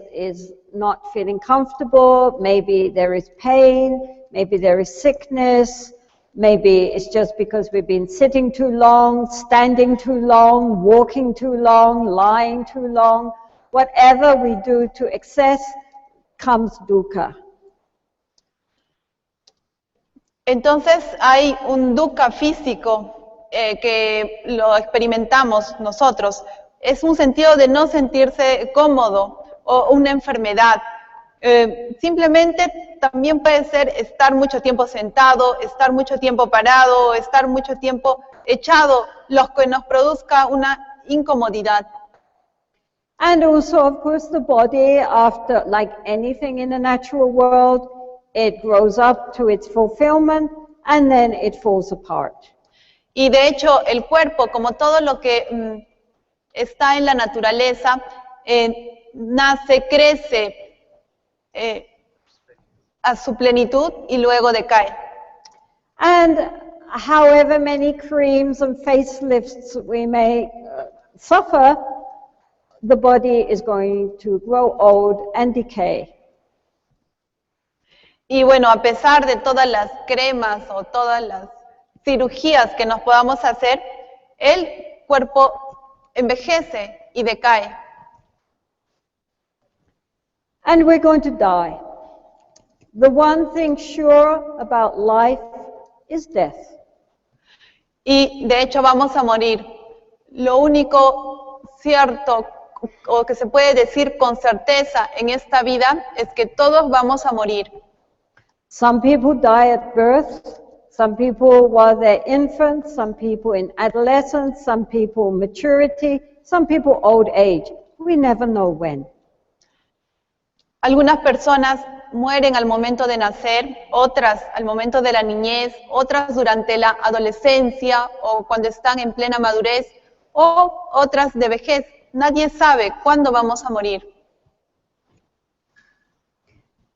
not feeling comfortable. Maybe there is pain. Maybe there is sickness. Maybe it's just because we've been sitting too long, standing too long, walking too long, lying too long. Whatever we do to excess comes dukkha. Entonces hay un dukkha físico que lo experimentamos nosotros. Es un sentido de no sentirse cómodo o una enfermedad. Simplemente también puede ser estar mucho tiempo sentado, estar mucho tiempo parado, estar mucho tiempo echado, lo que nos produzca una incomodidad. And also, of course, the body, after, like anything in the natural world, it grows up to its fulfillment and then it falls apart. Y de hecho, el cuerpo, como todo lo que está en la naturaleza, nace, crece a su plenitud y luego decae. And however many creams and facelifts we may suffer, the body is going to grow old and decay. Y bueno, a pesar de todas las cremas o todas las cirugías que nos podamos hacer, el cuerpo envejece y decae. And we're going to die. The one thing sure about life is death. Y de hecho vamos a morir. Lo único cierto o que se puede decir con certeza en esta vida es que todos vamos a morir. Some people die at birth. Some people while they're infants, some people in adolescence, some people maturity, some people old age. We never know when. Algunas personas mueren al momento de nacer, otras al momento de la niñez, otras durante la adolescencia o cuando están en plena madurez, o otras de vejez. Nadie sabe cuándo vamos a morir.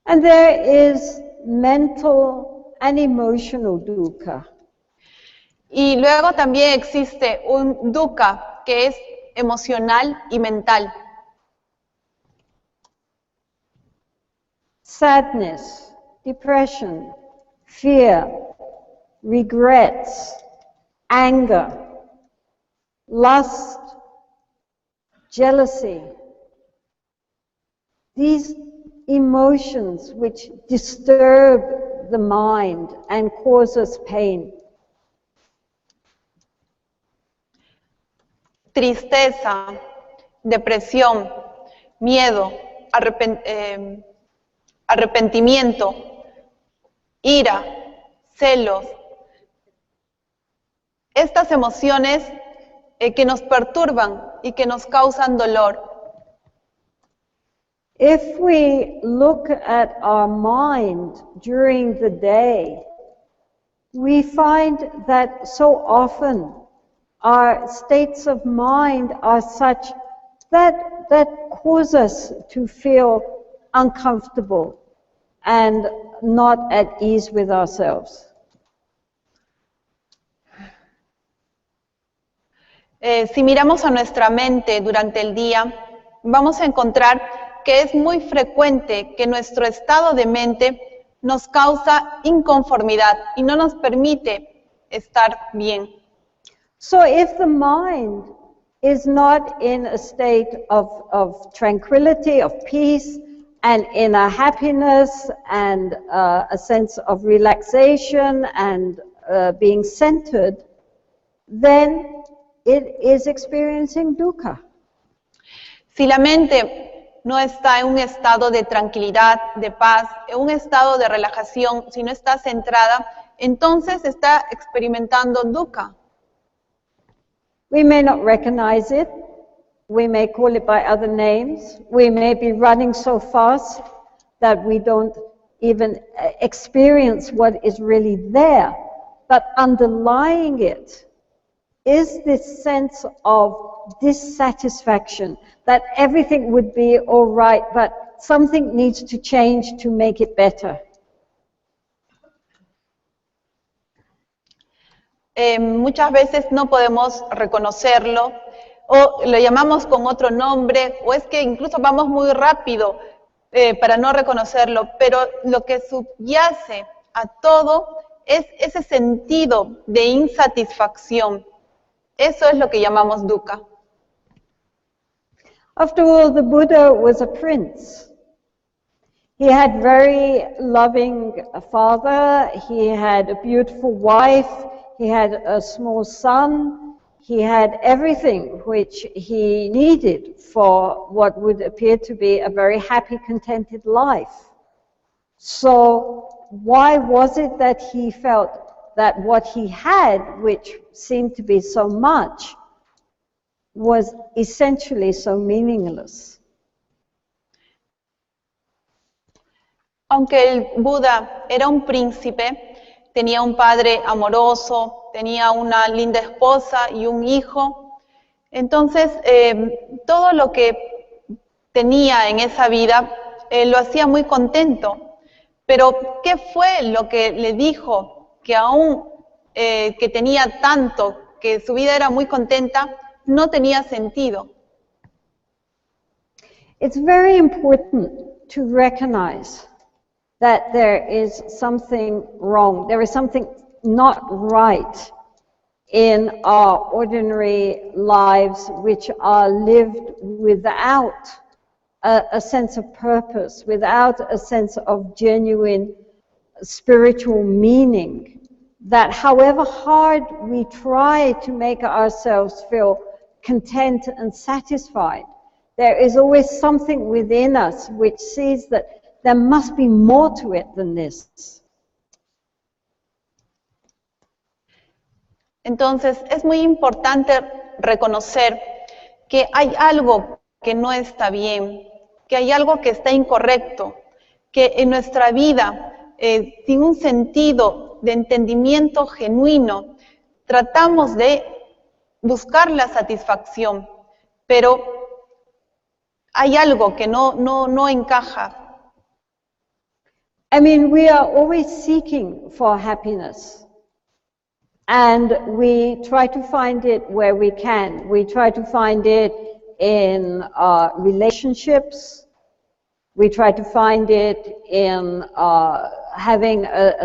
And there is mental and emotional dukkha. Y luego también existe un dukkha que es emocional y mental. Sadness, depression, fear, regrets, anger, lust, jealousy. These emotions which disturb the mind and cause us pain. Tristeza, depresión, miedo, arrepentimiento, ira, celos. Estas emociones que nos perturban y que nos causan dolor. If we look at our mind during the day, we find that so often our states of mind are such that cause us to feel uncomfortable and not at ease with ourselves. Si miramos a nuestra mente durante el día, vamos a encontrar que es muy frecuente que nuestro estado de mente nos causa inconformidad y no nos permite estar bien. So if the mind is not in a state of tranquility, of peace, and inner happiness, and a sense of relaxation and being centered, then it is experiencing dukkha. Si la mente no está en un estado de tranquilidad, de paz, en un estado de relajación, si no está centrada, entonces está experimentando dukkha. We may not recognize it. We may call it by other names. We may be running so fast that we don't even experience what is really there. But underlying it is this sense of dissatisfaction, that everything would be all right, but something needs to change to make it better. Muchas veces no podemos reconocerlo, o lo llamamos con otro nombre, o es que incluso vamos muy rápido para no reconocerlo, pero lo que subyace a todo es ese sentido de insatisfacción. Eso es lo que llamamos dukkha. After all, the Buddha was a prince. He had very loving father, he had a beautiful wife, he had a small son, he had everything which he needed for what would appear to be a very happy, contented life. So why was it that he felt that what he had, which seemed to be so much, was essentially so meaningless? Aunque el Buda era un príncipe, tenía un padre amoroso, tenía una linda esposa y un hijo. Entonces, todo lo que tenía en esa vida lo hacía muy contento. Pero, ¿qué fue lo que le dijo que aún que tenía tanto, que su vida era muy contenta, no tenía sentido? It's very important to recognize that there is something wrong, there is something not right in our ordinary lives which are lived without a sense of purpose, without a sense of genuine spiritual meaning, that however hard we try to make ourselves feel content and satisfied, there is always something within us which sees that there must be more to it than this. Entonces, es muy importante reconocer que hay algo que no está bien, que hay algo que está incorrecto, que en nuestra vida, sin un sentido de entendimiento genuino, tratamos de buscar la satisfacción, pero hay algo que no encaja. I mean, we are always seeking for happiness, and we try to find it where we can. We try to find it in relationships. We try to find it in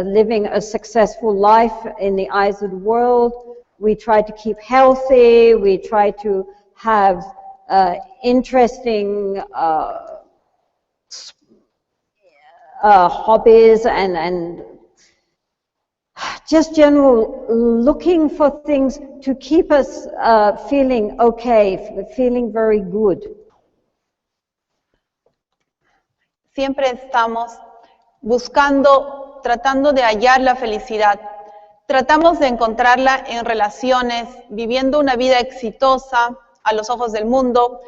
living a successful life in the eyes of the world. We try to keep healthy. We try to have interesting hobbies and just general looking for things to keep us feeling okay, feeling very good. Siempre estamos buscando, tratando de hallar la felicidad. Tratamos de encontrarla en relaciones, viviendo una vida exitosa a los ojos del mundo.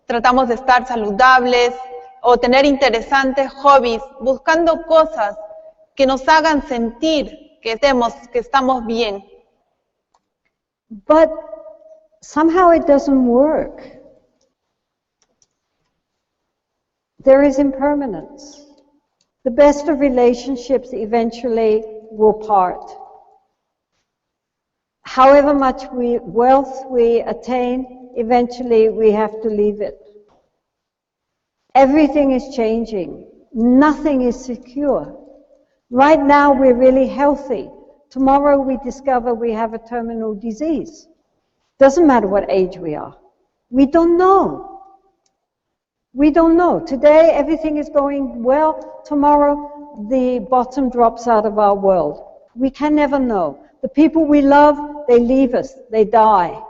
Tratamos de estar saludables o tener interesantes hobbies, buscando cosas que nos hagan sentir que estamos bien. But somehow it doesn't work. There is impermanence. The best of relationships eventually will part. However much wealth we attain, eventually we have to leave it. Everything is changing. Nothing is secure. Right now we're really healthy. Tomorrow we discover we have a terminal disease. Doesn't matter what age we are. We don't know. We don't know. Today, everything is going well. Tomorrow, the bottom drops out of our world. We can never know. The people we love, they leave us. They die.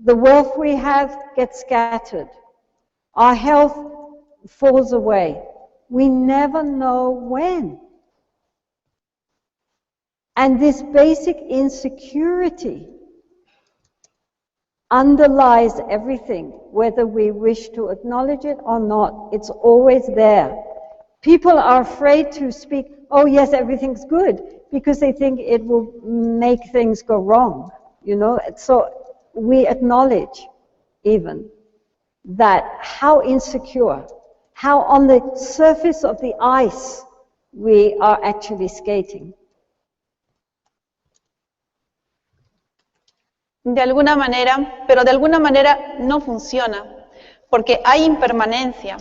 The wealth we have gets scattered. Our health falls away. We never know when. And this basic insecurity underlies everything, whether we wish to acknowledge it or not. It's always there. People are afraid to speak, oh yes, everything's good, because they think it will make things go wrong, you know. So we acknowledge even that how insecure, how on the surface of the ice we are actually skating. De alguna manera, pero de alguna manera no funciona, porque hay impermanencia.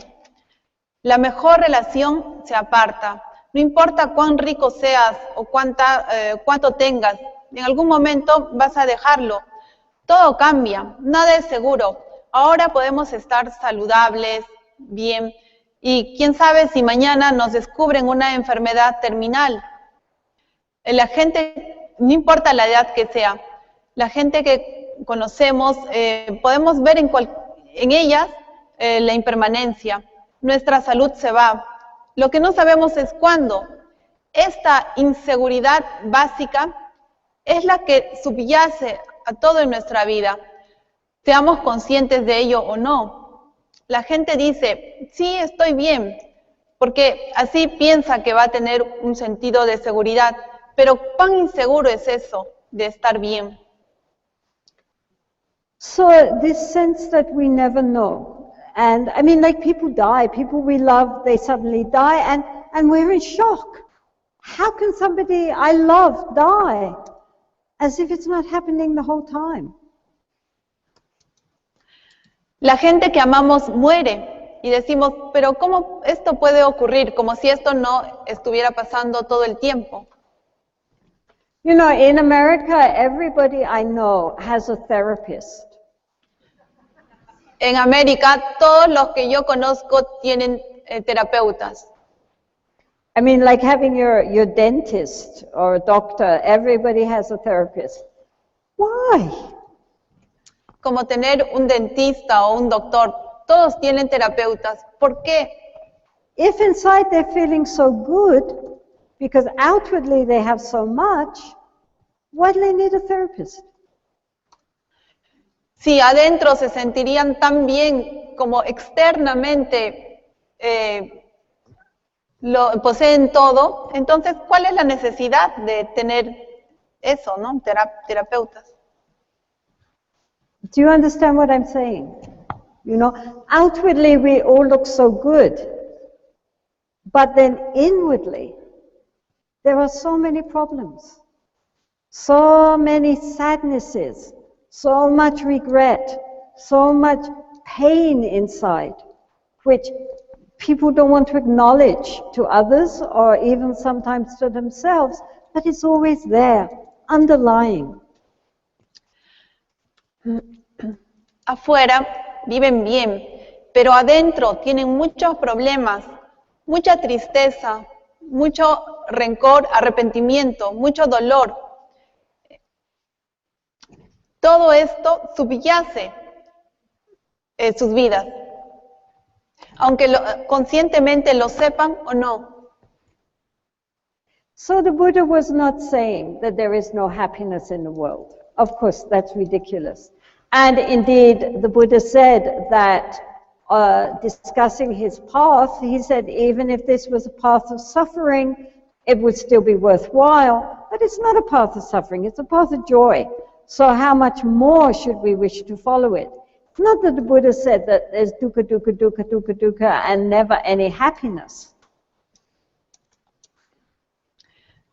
La mejor relación se aparta. No importa cuán rico seas o cuánto tengas, en algún momento vas a dejarlo. Todo cambia, nada es seguro. Ahora podemos estar saludables, bien, y quién sabe si mañana nos descubren una enfermedad terminal. La gente, no importa la edad que sea, la gente que conocemos, podemos ver en ellas la impermanencia. Nuestra salud se va. Lo que no sabemos es cuándo. Esta inseguridad básica es la que subyace a todo en nuestra vida. Seamos conscientes de ello o no. La gente dice, sí, estoy bien, porque así piensa que va a tener un sentido de seguridad. Pero ¿cuán inseguro es eso de estar bien? So this sense that we never know, and I mean, like people die, people we love, they suddenly die, and we're in shock. How can somebody I love die? As if it's not happening the whole time. La gente que amamos muere y decimos, pero ¿cómo esto puede ocurrir? Como si esto no estuviera pasando todo el tiempo. You know, in America, everybody I know has a therapist. En América, todos los que yo conozco tienen terapeutas. I mean, like having your dentist or a doctor, everybody has a therapist. Why? Como tener un dentista o un doctor, todos tienen terapeutas. ¿Por qué? If inside they're feeling so good, because outwardly they have so much, why do they need a therapist? Si adentro se sentirían tan bien como externamente lo poseen todo, entonces, ¿cuál es la necesidad de tener eso, no? Terapeutas. Do you understand what I'm saying? You know, outwardly we all look so good, but then inwardly there are so many problems, so many sadnesses, so much regret, so much pain inside, which people don't want to acknowledge to others or even sometimes to themselves, but it's always there, underlying. Afuera viven bien, pero adentro tienen muchos problemas, mucha tristeza, mucho rencor, arrepentimiento, mucho dolor. Todo esto subyace en sus vidas, aunque conscientemente lo sepan o no. So the Buddha was not saying that there is no happiness in the world. Of course, that's ridiculous. And indeed, the Buddha said that discussing his path, he said even if this was a path of suffering, it would still be worthwhile. But it's not a path of suffering, it's a path of joy. So how much more should we wish to follow it? It's not that the Buddha said that there's dukkha, dukkha, dukkha, dukkha, dukkha, and never any happiness.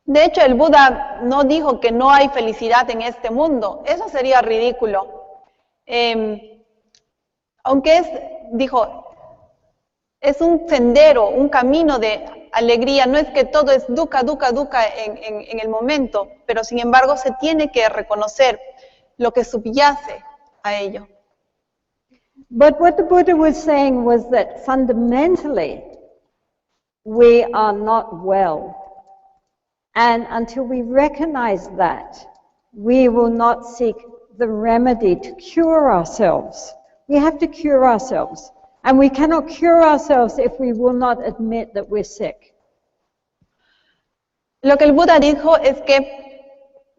De hecho, el Buda no dijo que no hay felicidad en este mundo. Eso sería ridículo. Aunque dijo, es un sendero, un camino de alegría. No es que todo es dukkha, dukkha, dukkha en el momento, pero sin embargo se tiene que reconocer lo que subyace a ello. But what the Buddha was saying was that fundamentally, we are not well. And until we recognize that, we will not seek the remedy to cure ourselves. We have to cure ourselves. And we cannot cure ourselves if we will not admit that we're sick. Lo que el Buda dijo es que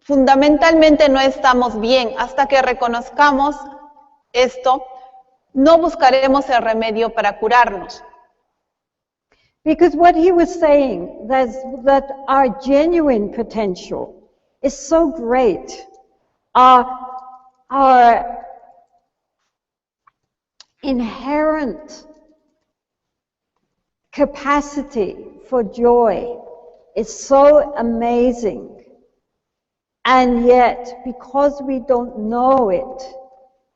fundamentalmente no estamos bien. Hasta que reconozcamos esto, no buscaremos el remedio para curarnos. Because what he was saying, that our genuine potential is so great. Our inherent capacity for joy is so amazing. And yet, because we don't know it,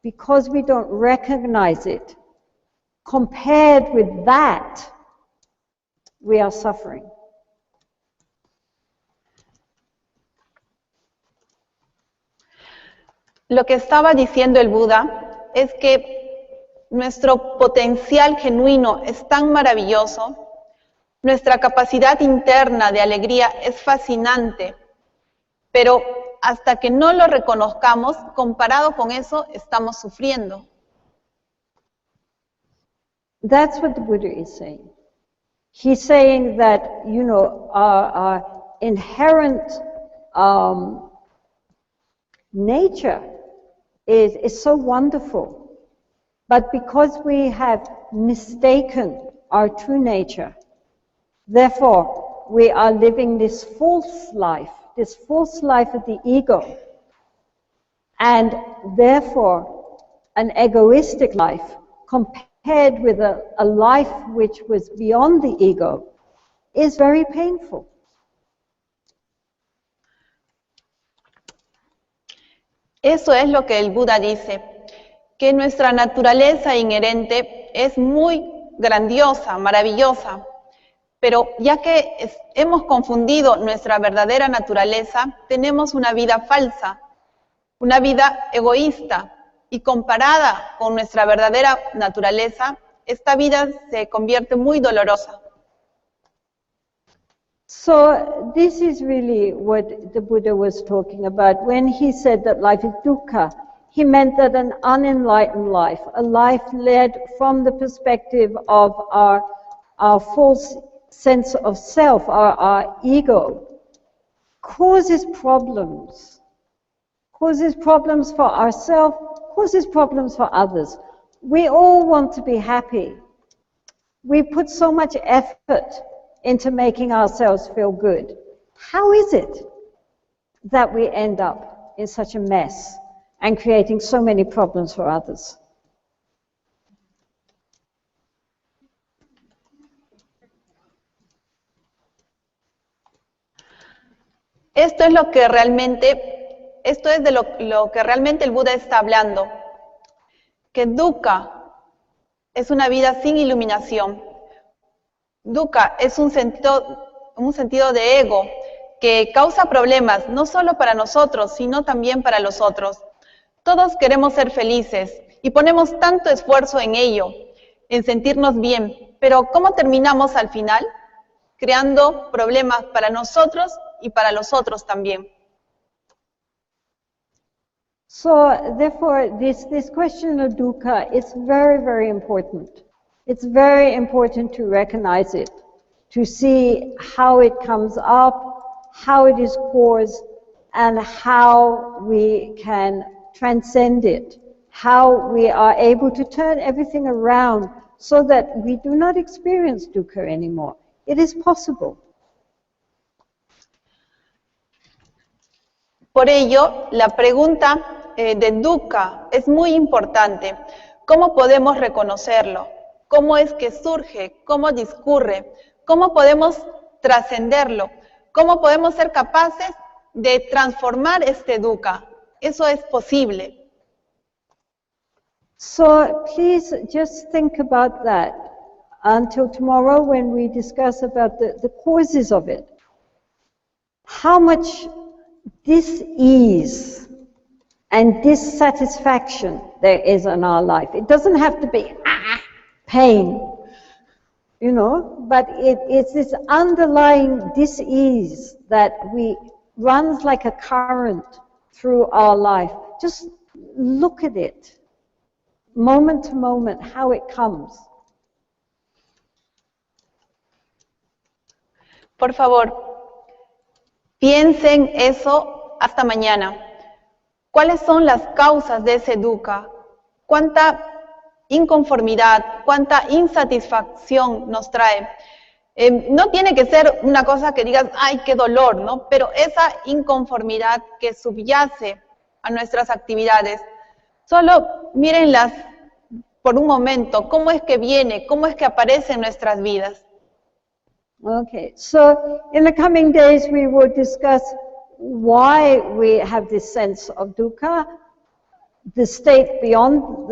because we don't recognize it, compared with that, we are suffering. Lo que estaba diciendo el Buda es que nuestro potencial genuino es tan maravilloso, nuestra capacidad interna de alegría es fascinante, pero hasta que no lo reconozcamos, comparado con eso, estamos sufriendo. That's what the Buddha is saying. He's saying that, you know, our inherent nature is so wonderful. But because we have mistaken our true nature, therefore we are living this false life of the ego. And therefore, an egoistic life compared with a life which was beyond the ego is very painful. Eso es lo que el Buda dice, que nuestra naturaleza inherente es muy grandiosa, maravillosa, pero ya que hemos confundido nuestra verdadera naturaleza, tenemos una vida falsa, una vida egoísta, y comparada con nuestra verdadera naturaleza, esta vida se convierte muy dolorosa. So this is really what the Buddha was talking about. When he said that life is dukkha, he meant that an unenlightened life, a life led from the perspective of our false sense of self, our ego, causes problems for ourselves, causes problems for others. We all want to be happy. We put so much effort into making ourselves feel good. How is it that we end up in such a mess and creating so many problems for others? Esto es de lo que realmente el Buda está hablando, que dukkha es una vida sin iluminación. Dukkha es un sentido de ego que causa problemas no solo para nosotros, sino también para los otros. Todos queremos ser felices y ponemos tanto esfuerzo en ello, en sentirnos bien, pero ¿cómo terminamos al final? Creando problemas para nosotros y para los otros también. So therefore, this question of dukkha is very, very important. It's very important to recognize it, to see how it comes up, how it is caused, and how we can transcend it, how we are able to turn everything around so that we do not experience dukkha anymore. It is possible. Por ello, la pregunta de dukkha es muy importante. ¿Cómo podemos reconocerlo? ¿Cómo es que surge? ¿Cómo discurre? ¿Cómo podemos trascenderlo? ¿Cómo podemos ser capaces de transformar este dukkha? Eso es posible. So please just think about that until tomorrow when we discuss about the causes of it. How much dis-ease and dissatisfaction there is in our life. It doesn't have to be pain, you know, but it's this underlying dis-ease that runs like a current through our life. Just look at it, moment to moment, how it comes. Por favor, piensen eso hasta mañana. ¿Cuáles son las causas de ese dukkha? ¿Cuánta inconformidad, cuánta insatisfacción nos trae? No tiene que ser una cosa que digas, ¡ay, qué dolor!, ¿no? Pero esa inconformidad que subyace a nuestras actividades, solo mírenlas por un momento, cómo es que viene, cómo es que aparece en nuestras vidas. Okay, so in the coming days we will discuss why we have this sense of dukkha, the state beyond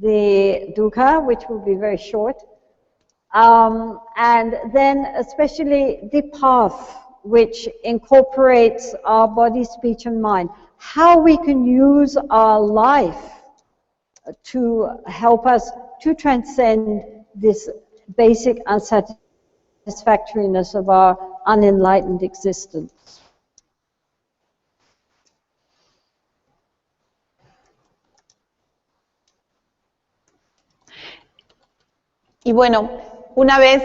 the dukkha, which will be very short, and then especially the path which incorporates our body, speech and mind, how we can use our life to help us to transcend this basic unsatisfactoriness of our unenlightened existence. Y bueno, una vez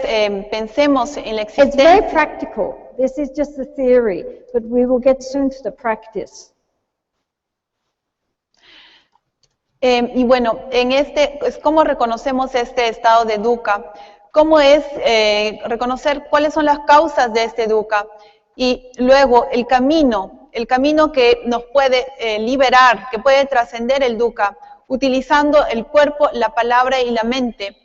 pensemos en la It's very existencia. practical. This is just the theory, but we will get soon to the practice. Y bueno, es cómo reconocemos este estado de dukkha, cómo es reconocer cuáles son las causas de este dukkha y luego el camino que nos puede liberar, que puede trascender el dukkha, utilizando el cuerpo, la palabra y la mente.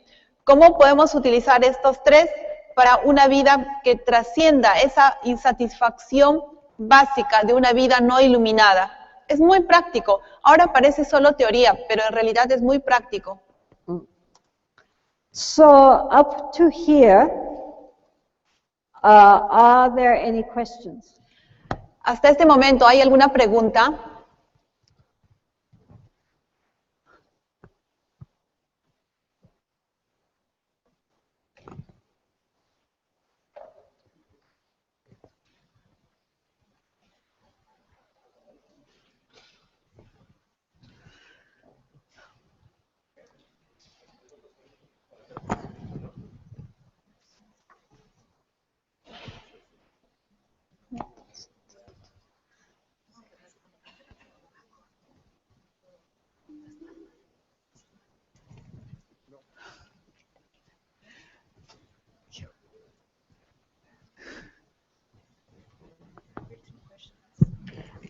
¿Cómo podemos utilizar estos tres para una vida que trascienda esa insatisfacción básica de una vida no iluminada? Es muy práctico. Ahora parece solo teoría, pero en realidad es muy práctico. So up to here, are there any questions? Hasta este momento, ¿hay alguna pregunta?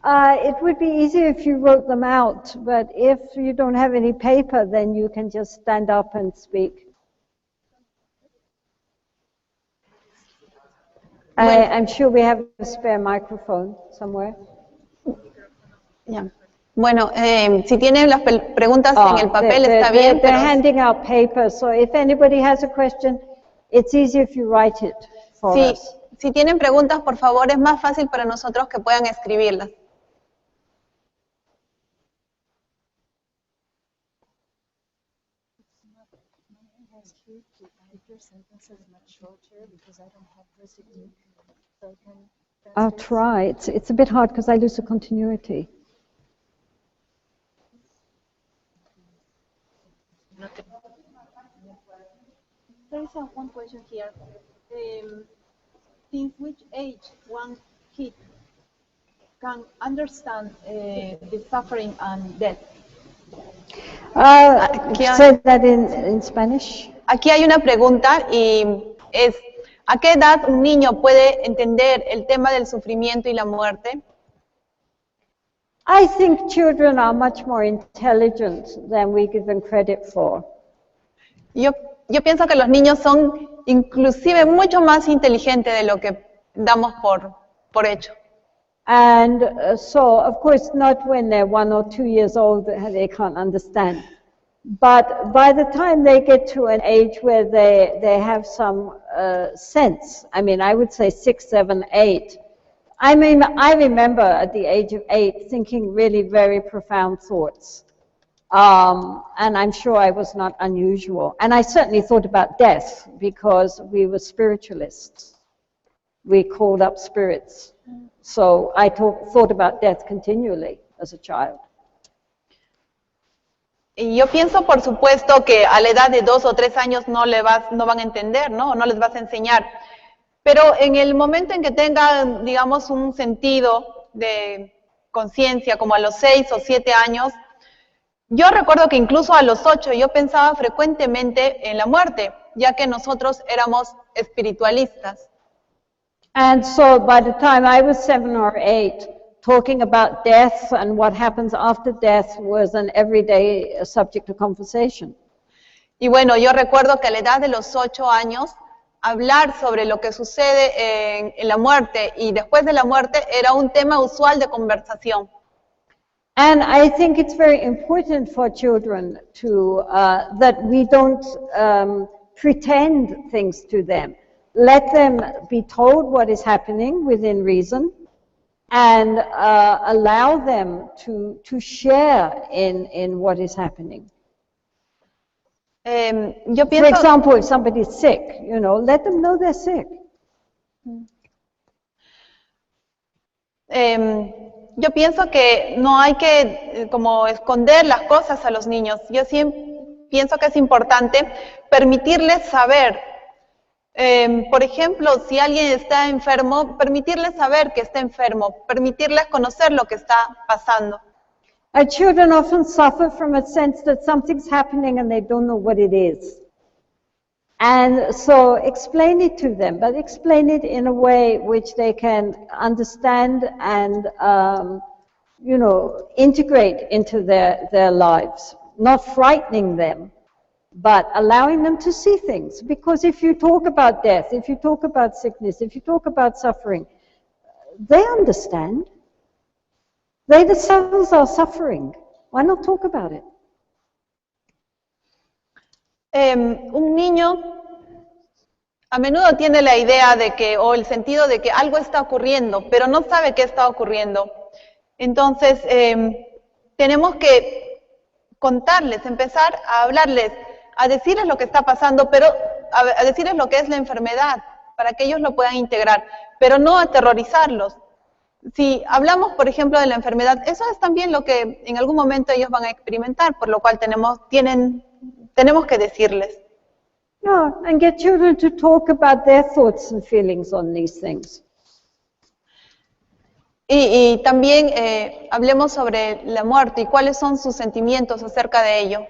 It would be easier if you wrote them out, but if you don't have any paper, then you can just stand up and speak. I'm sure we have a spare microphone somewhere. Ya. Bueno, si tienen las preguntas en el papel está bien, They're pero handing out papers, so if anybody has a question, it's easier if you write it for us. si tienen preguntas, por favor, es más fácil para nosotros que puedan escribirlas. I'll try. It's a bit hard because I lose the continuity. There is one question here. Since which age one kid can understand the suffering and death? Say that in Spanish. Aquí hay una pregunta y es, ¿a qué edad un niño puede entender el tema del sufrimiento y la muerte? I think children are much more intelligent than we give them credit for. Yo pienso que los niños son inclusive mucho más inteligentes de lo que damos por hecho. And so, of course, not when they're 1 or 2 years old, they can't understand. But by the time they get to an age where they have some sense, I mean, I would say 6, 7, 8. I mean, I remember at the age of 8 thinking really very profound thoughts. And I'm sure I was not unusual. And I certainly thought about death because we were spiritualists. We called up spirits. So I thought about death continually as a child. Y yo pienso, por supuesto, que a la edad de 2 o 3 años no van a entender, ¿no? No les vas a enseñar. Pero en el momento en que tengan, digamos, un sentido de conciencia, como a los 6 o 7 años, yo recuerdo que incluso a los 8 yo pensaba frecuentemente en la muerte, ya que nosotros éramos espiritualistas. And so by the time I was 7 or 8, talking about death and what happens after death was an everyday subject of conversation. Y bueno, yo recuerdo que a la edad de los 8 años, hablar sobre lo que sucede en la muerte y después de la muerte era un tema usual de conversación. And I think it's very important for children to that we don't pretend things to them. Let them be told what is happening within reason, and allow them to share in what is happening. Yo For pienso, example, if somebody's sick, you know, let them know they're sick. yo pienso que no hay que como esconder las cosas a los niños. Yo siempre pienso que es importante permitirles saber. Por ejemplo, si alguien está enfermo, permitirles saber que está enfermo, permitirles conocer lo que está pasando. Children often suffer from a sense that something's happening and they don't know what it is. And so explain it to them, but explain it in a way which they can understand and, you know, integrate into their lives, not frightening them, but allowing them to see things. Because if you talk about death, if you talk about sickness, if you talk about suffering, they understand. They themselves are suffering. Why not talk about it? Un niño a menudo tiene la idea de que, o el sentido de que algo está ocurriendo, pero no sabe qué está ocurriendo. Entonces, tenemos que contarles, empezar a hablarles, a decirles lo que está pasando, pero a decirles lo que es la enfermedad, para que ellos lo puedan integrar, pero no aterrorizarlos. Si hablamos, por ejemplo, de la enfermedad, eso es también lo que en algún momento ellos van a experimentar, por lo cual tenemos que decirles. Yeah, and get children to talk about their thoughts and feelings on these things. Y también hablemos sobre la muerte y cuáles son sus sentimientos acerca de ello.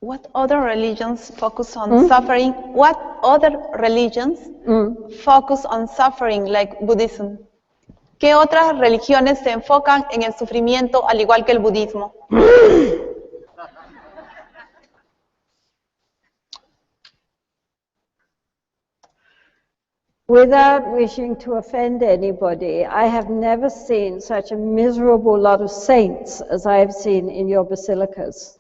What other religions focus on suffering? What other religions focus on suffering, like Buddhism? ¿Qué otras religiones se enfocan en el sufrimiento al igual que el budismo? Without wishing to offend anybody, I have never seen such a miserable lot of saints as I have seen in your basilicas.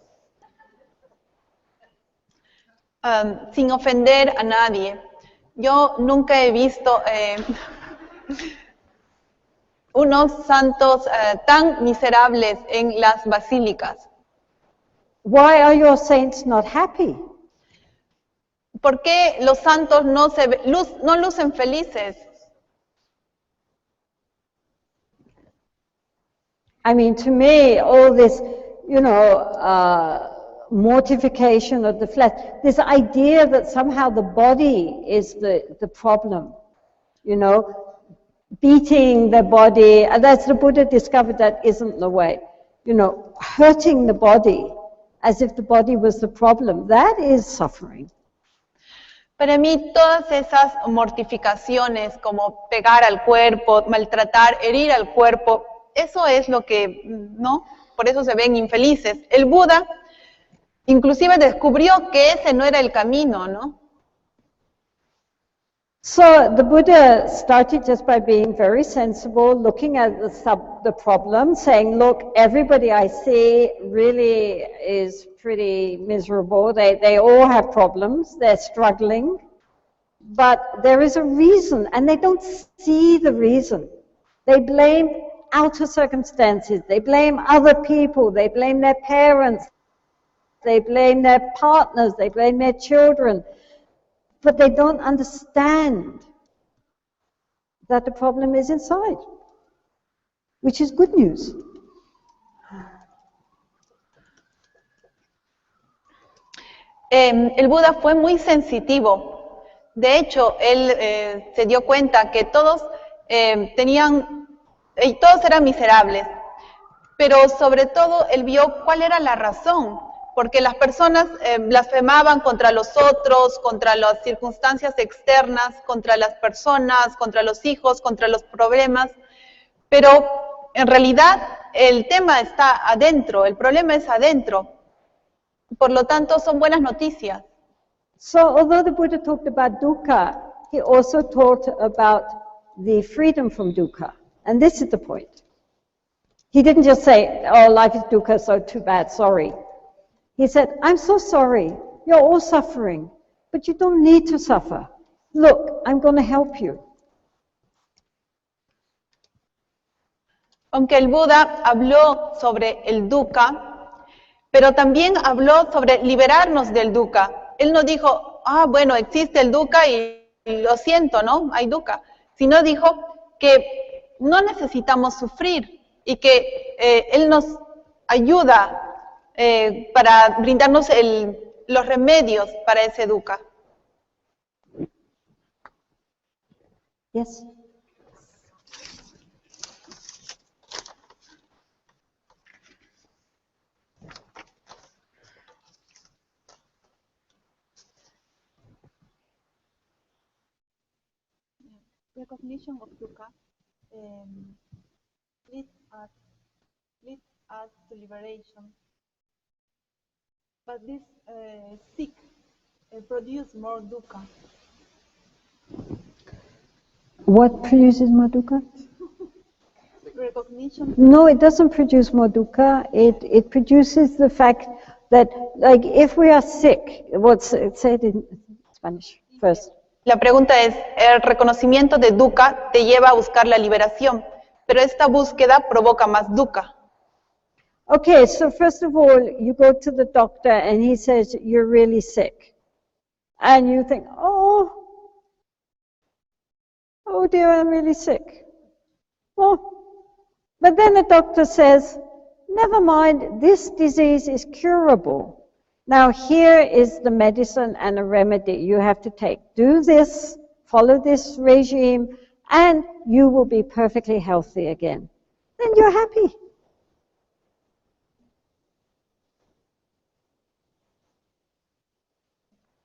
Sin ofender a nadie, yo nunca he visto unos santos tan miserables en las basílicas. Why are your saints not happy? ¿Por qué los santos no lucen felices? I mean, to me, all this, you know, mortification of the flesh, this idea that somehow the body is the problem, you know, beating the body, and as the Buddha discovered, that isn't the way. You know, hurting the body as if the body was the problem, that is suffering. Para mí todas esas mortificaciones como pegar al cuerpo, maltratar, herir al cuerpo, eso es lo que, ¿no? Por eso se ven infelices. El Buda inclusive descubrió que ese no era el camino, ¿no? So the Buddha started just by being very sensible, looking at the problem, saying, look, everybody I see really is pretty miserable. They all have problems. They're struggling. But there is a reason, and they don't see the reason. They blame outer circumstances. They blame other people. They blame their parents. They blame their partners. They blame their children. But they don't understand that the problem is inside, which is good news. El Buda fue muy sensitivo. De hecho, él se dio cuenta que todos todos eran miserables. Pero sobre todo, él vio cuál era la razón. Porque las personas blasfemaban contra los otros, contra las circunstancias externas, contra las personas, contra los hijos, contra los problemas. Pero en realidad el tema está adentro, el problema es adentro. Por lo tanto, son buenas noticias. So although the Buddha talked about dukkha, he also talked about the freedom from dukkha. And this is the point. He didn't just say, oh, life is dukkha, so too bad, sorry. He said, I'm so sorry, you're all suffering, but you don't need to suffer. Look, I'm going to help you. Aunque el Buda habló sobre el dukkha, pero también habló sobre liberarnos del dukkha. Él no dijo, bueno, existe el dukkha y lo siento, ¿no? Hay dukkha. Sino dijo que no necesitamos sufrir y que Él nos ayuda para brindarnos los remedios para ese dukkha. Yes. Recognition of dukkha leads us to liberation. But this sick produce more dukkha. What produces more dukkha? Recognition. No, it doesn't produce more dukkha. It produces the fact that, like, if we are sick, say it in Spanish first. La pregunta es, el reconocimiento de dukkha te lleva a buscar la liberación, pero esta búsqueda provoca más dukkha. Okay, so first of all, you go to the doctor and he says, you're really sick. And you think, oh dear, I'm really sick. Oh. But then the doctor says, never mind, this disease is curable. Now here is the medicine and a remedy you have to take. Do this, follow this regime, and you will be perfectly healthy again. Then you're happy.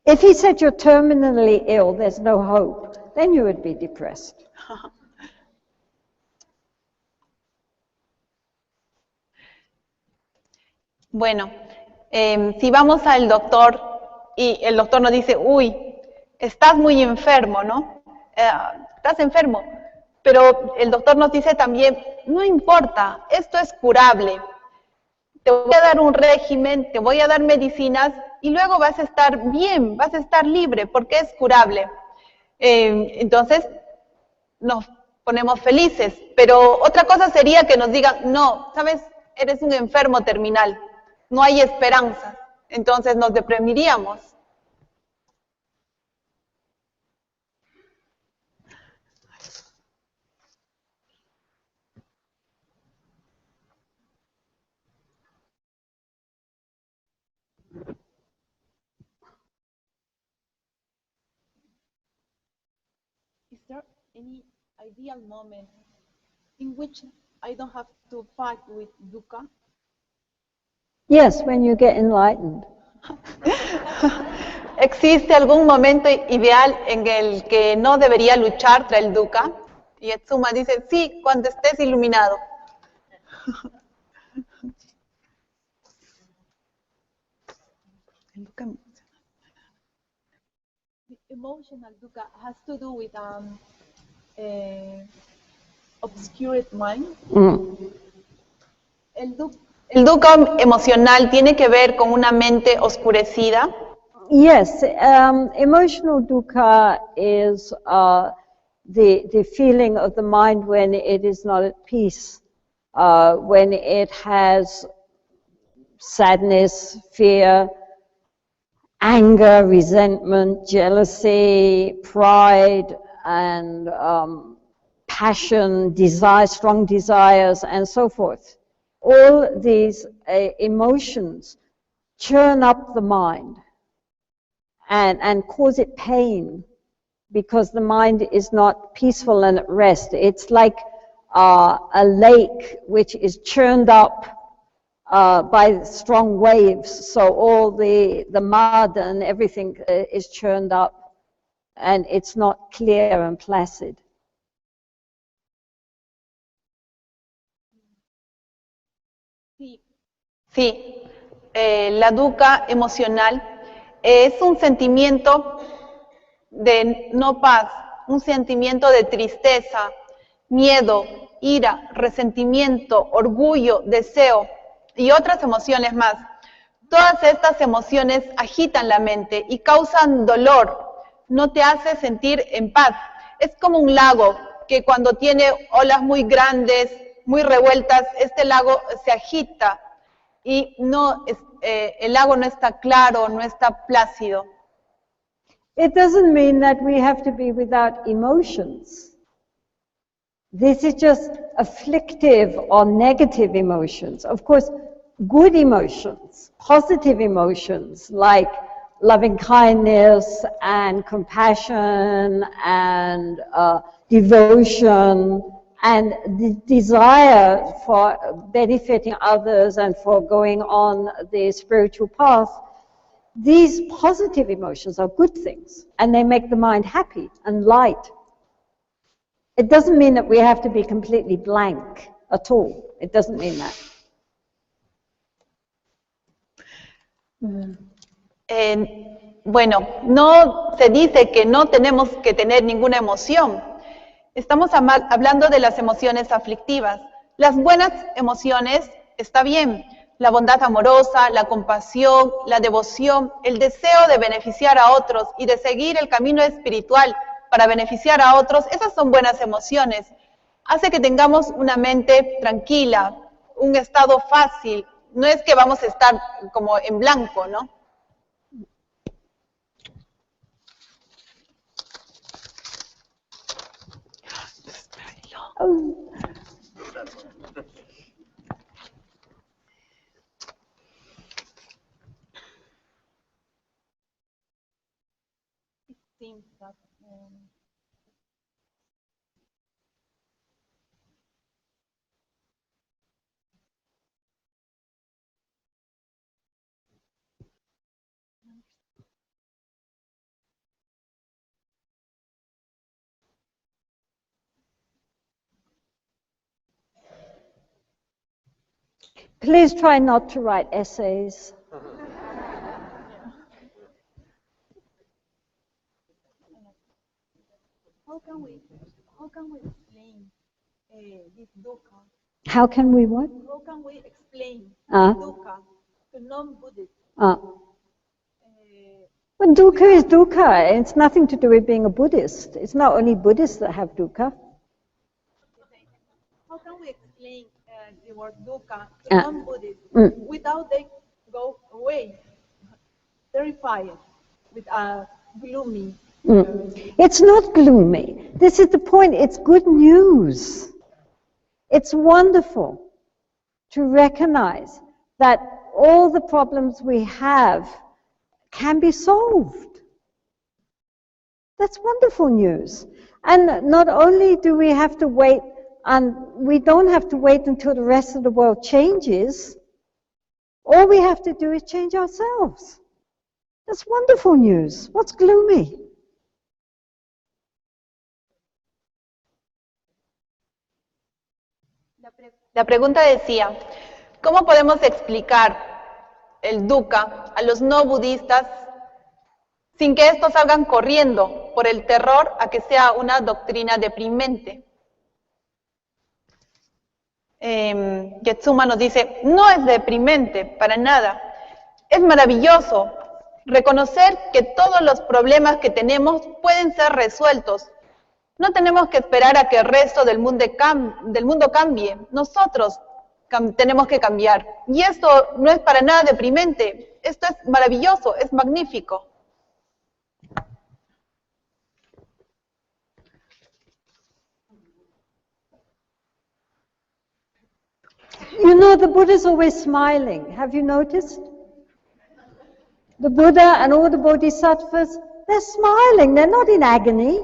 If he said you're terminally ill, there's no hope, then you would be depressed. Bueno, si vamos al doctor y el doctor nos dice, uy, estás muy enfermo, ¿no? Estás enfermo. Pero el doctor nos dice también, no importa, esto es curable. Te voy a dar un régimen, te voy a dar medicinas y luego vas a estar bien, vas a estar libre porque es curable. Entonces nos ponemos felices, pero otra cosa sería que nos digan, no, sabes, eres un enfermo terminal, no hay esperanza, entonces nos deprimiríamos. Is there any ideal moment in which I don't have to fight with dukkha? Yes, when you get enlightened. ¿Existe algún momento ideal en el que no debería luchar contra el dukkha? Y Etsuma dice, sí, cuando estés iluminado. emotional dukkha has to do with obscured mind. El dukkha emocional tiene que ver con una mente oscurecida. Yes, emotional dukkha is the feeling of the mind when it is not at peace, when it has sadness, fear, anger, resentment, jealousy, pride, and passion, desire, strong desires, and so forth. All these emotions churn up the mind and cause it pain because the mind is not peaceful and at rest. It's like a lake which is churned up by strong waves, so all the mud and everything is churned up and it's not clear and placid. Sí, la dukkha emocional es un sentimiento de no paz, un sentimiento de tristeza, miedo, ira, resentimiento, orgullo, deseo y otras emociones más. Todas estas emociones agitan la mente y causan dolor, no te hace sentir en paz. Es como un lago que cuando tiene olas muy grandes, muy revueltas, este lago se agita y el lago no está claro, no está plácido. It doesn't mean that we have to be without emotions. This is just afflictive or negative emotions. Of course, good emotions, positive emotions like loving kindness and compassion and devotion and the desire for benefiting others and for going on the spiritual path. These positive emotions are good things, and they make the mind happy and light. It doesn't mean that we have to be completely blank at all. It doesn't mean that. Bueno, no se dice que no tenemos que tener ninguna emoción. Estamos hablando de las emociones aflictivas. Las buenas emociones está bien. La bondad amorosa, la compasión, la devoción, el deseo de beneficiar a otros y de seguir el camino espiritual para beneficiar a otros, esas son buenas emociones. Hace que tengamos una mente tranquila, un estado fácil. No es que vamos a estar como en blanco, ¿no? Seems that Please try not to write essays. how can we explain this dukkha? How can we what? How can we explain Ah. dukkha to non-Buddhists? Well, dukkha is dukkha. It's nothing to do with being a Buddhist. It's not only Buddhists that have dukkha. How can we explain the word dukkha to Ah. non-Buddhists without they go away, terrified, with gloomy? It's not gloomy. This is the point. It's good news. It's wonderful to recognize that all the problems we have can be solved. That's wonderful news. And not only do we have to wait, and we don't have to wait until the rest of the world changes. All we have to do is change ourselves. That's wonderful news. What's gloomy? La pregunta decía, ¿cómo podemos explicar el dukkha a los no budistas sin que estos salgan corriendo por el terror a que sea una doctrina deprimente. Yetsuma nos dice, no es deprimente, para nada. Es maravilloso reconocer que todos los problemas que tenemos pueden ser resueltos. No tenemos que esperar a que el resto del mundo cambie. Nosotros tenemos que cambiar. Y esto no es para nada deprimente. Esto es maravilloso, es magnífico. You know, the Buddha's always smiling. Have you noticed? The Buddha and all the Bodhisattvas, they're smiling. They're not in agony.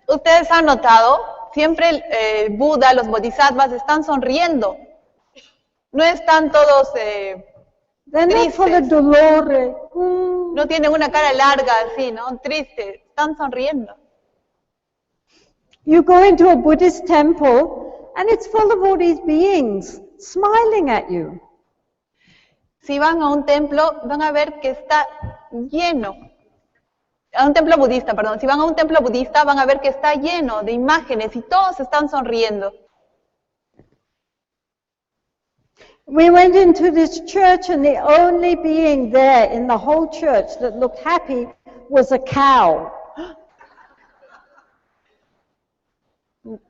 Ustedes han notado, siempre el Buda, los Bodhisattvas están sonriendo. No están todos They're not full of tristes. dolores. No tienen una cara larga así, ¿no? Triste. Están sonriendo. You go into a Buddhist temple and it's full of all these beings smiling at you. Si van a un templo, van a ver que está lleno. A un templo budista, perdón. Si van a un templo budista, van a ver que está lleno de imágenes y todos están sonriendo. We went into this church and the only being there in the whole church that looked happy was a cow.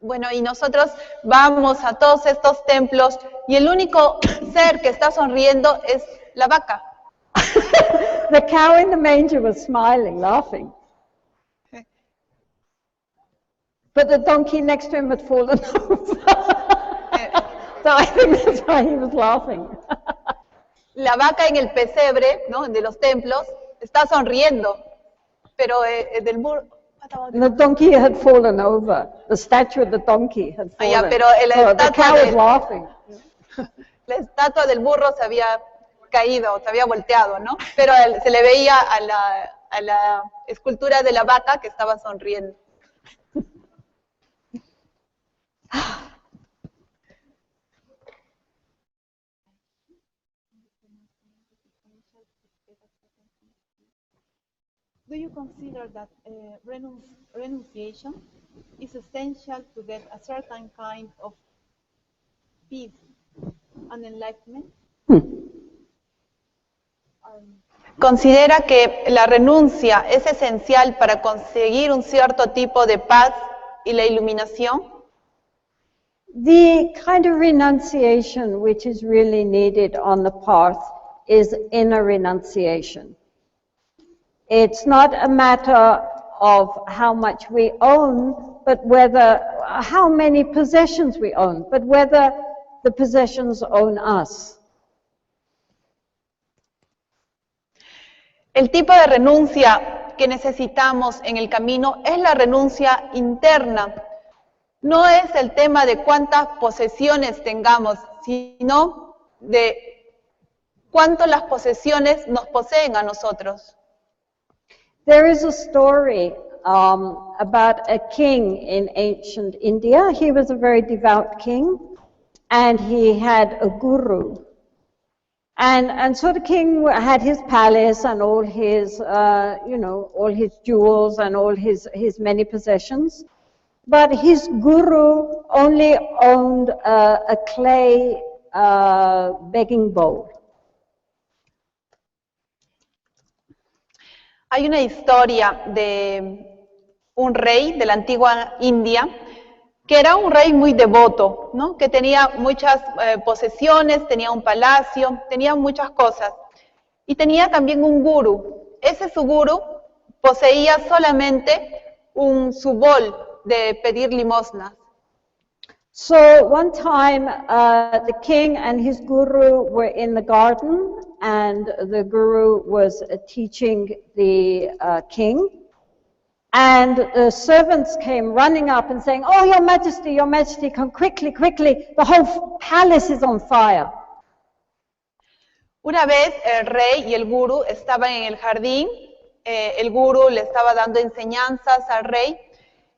Bueno, y nosotros vamos a todos estos templos y el único ser que está sonriendo es la vaca. The cow in the manger was smiling, laughing. But the donkey next to him had fallen over. So I think that's why he was laughing. La vaca en el pesebre, ¿no? De los templos está sonriendo, pero del burro... And the donkey had fallen over. The statue of the donkey had fallen. Ya, pero So the cow was laughing. La estatua del burro se había caído, se había volteado, ¿no? Pero se le veía a la escultura de la vaca que estaba sonriendo. Do you consider that renunciation is essential to get a certain kind of peace and enlightenment? ¿Considera que la renuncia es esencial para conseguir un cierto tipo de paz y la iluminación? The kind of renunciation which is really needed on the path is inner renunciation. It's not a matter of how much we own, but how many possessions we own, but whether the possessions own us. El tipo de renuncia que necesitamos en el camino es la renuncia interna. No es el tema de cuántas posesiones tengamos, sino de cuánto las posesiones nos poseen a nosotros. There is a story about a king in ancient India. He was a very devout king, and he had a guru. And so the king had his palace and all his, all his jewels and all his many possessions. But his guru only owned a clay begging bowl. Hay una historia de un rey de la antigua India que era un rey muy devoto, ¿no? Que tenía muchas posesiones, tenía un palacio, tenía muchas cosas. Y tenía también un gurú. Ese su gurú poseía solamente su bol de pedir limosnas. So one time the king and his guru were in the garden, and the guru was teaching the king. And the servants came running up and saying, "Oh, Your Majesty, come quickly, quickly, the whole palace is on fire." Una vez el rey y el gurú estaban en el jardín, el gurú le estaba dando enseñanzas al rey,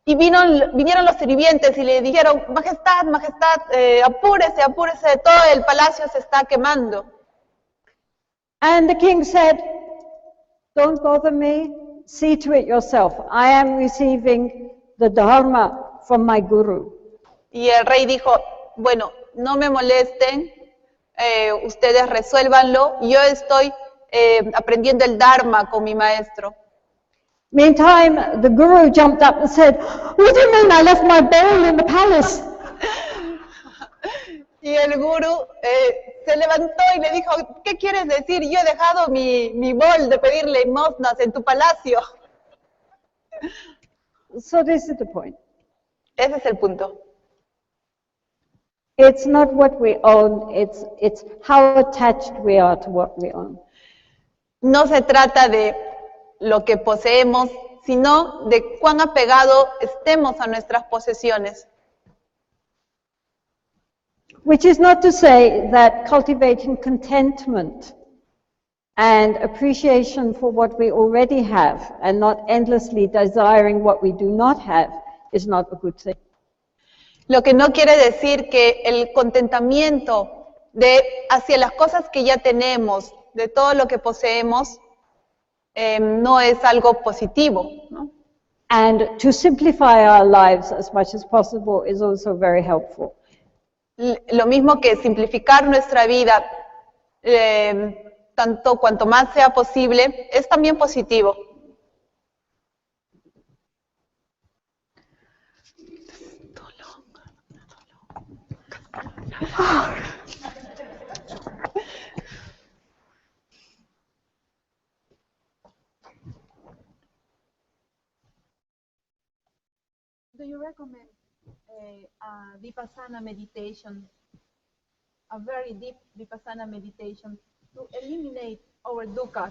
y vinieron los sirvientes y le dijeron, Majestad, apúrese, todo el palacio se está quemando. And the king said, don't bother me, see to it yourself. I am receiving the dharma from my guru. Y el rey dijo, bueno, no me molesten, ustedes resuélvanlo, yo estoy aprendiendo el dharma con mi maestro. Meantime, the guru jumped up and said, what do you mean I left my bowl in the palace? Y el guru se levantó y le dijo, ¿qué quieres decir? Yo he dejado mi bol de pedir limosnas en tu palacio. So this is the point. Ese es el punto. It's not what we own, it's how attached we are to what we own. No se trata de lo que poseemos, sino de cuán apegado estemos a nuestras posesiones. Which is not to say that cultivating contentment and appreciation for what we already have and not endlessly desiring what we do not have is not a good thing. Lo que no quiere decir que el contentamiento hacia las cosas que ya tenemos, de todo lo que poseemos, no es algo positivo, ¿no? And to simplify our lives as much as possible is also very helpful. Lo mismo que simplificar nuestra vida, tanto cuanto más sea posible, es también positivo. Do you recommend a Vipassana meditation, a very deep Vipassana meditation, to eliminate our dukkha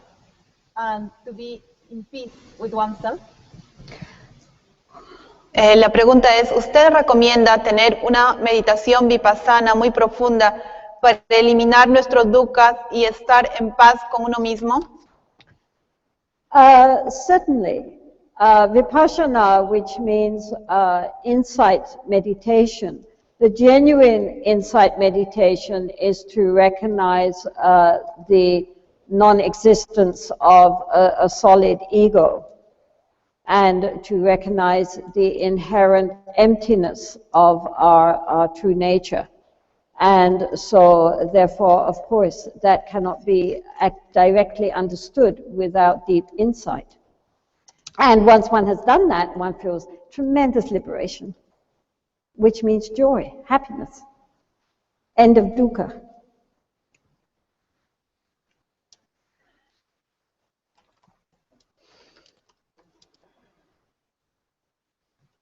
and to be in peace with oneself? La pregunta es, ¿usted recomienda tener una meditación vipassana muy profunda para eliminar nuestros dukkha y estar en paz con uno mismo? Certainly. Vipassana, which means insight meditation. The genuine insight meditation is to recognize the non-existence of a solid ego and to recognize the inherent emptiness of our true nature. And so, therefore, of course, that cannot be directly understood without deep insight. And once one has done that, one feels tremendous liberation, which means joy, happiness, end of dukkha.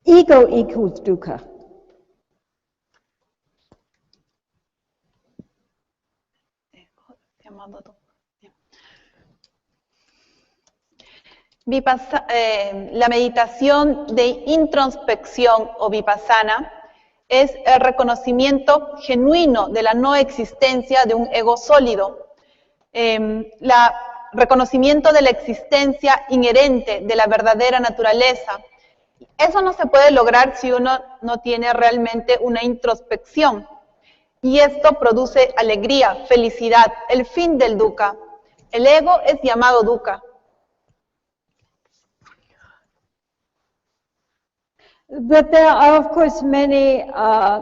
Ego equals dukkha. La meditación de introspección o vipassana es el reconocimiento genuino de la no existencia de un ego sólido, reconocimiento de la existencia inherente de la verdadera naturaleza. Eso no se puede lograr si uno no tiene realmente una introspección. Y esto produce alegría, felicidad, el fin del dukkha. El ego es llamado dukkha. But there are, of course, many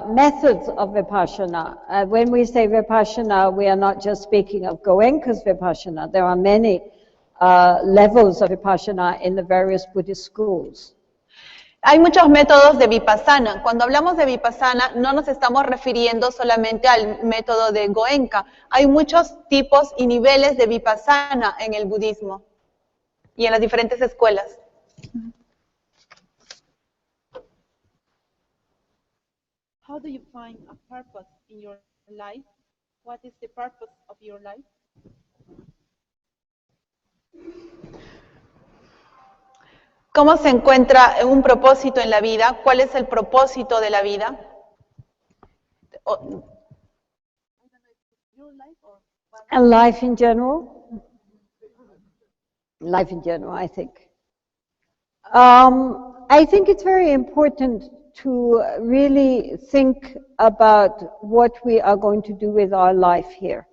methods of Vipassana. When we say Vipassana, we are not just speaking of Goenka's Vipassana. There are many levels of Vipassana in the various Buddhist schools. Hay muchos métodos de Vipassana. Cuando hablamos de Vipassana, no nos estamos refiriendo solamente al método de Goenka. Hay muchos tipos y niveles de Vipassana en el budismo y en las diferentes escuelas. How do you find a purpose in your life? What is the purpose of your life? ¿Cómo se encuentra un propósito en la vida? ¿Cuál es el propósito de la vida? And life in general? Life in general, I think. I think it's very important to really think about what we are going to do with our life here.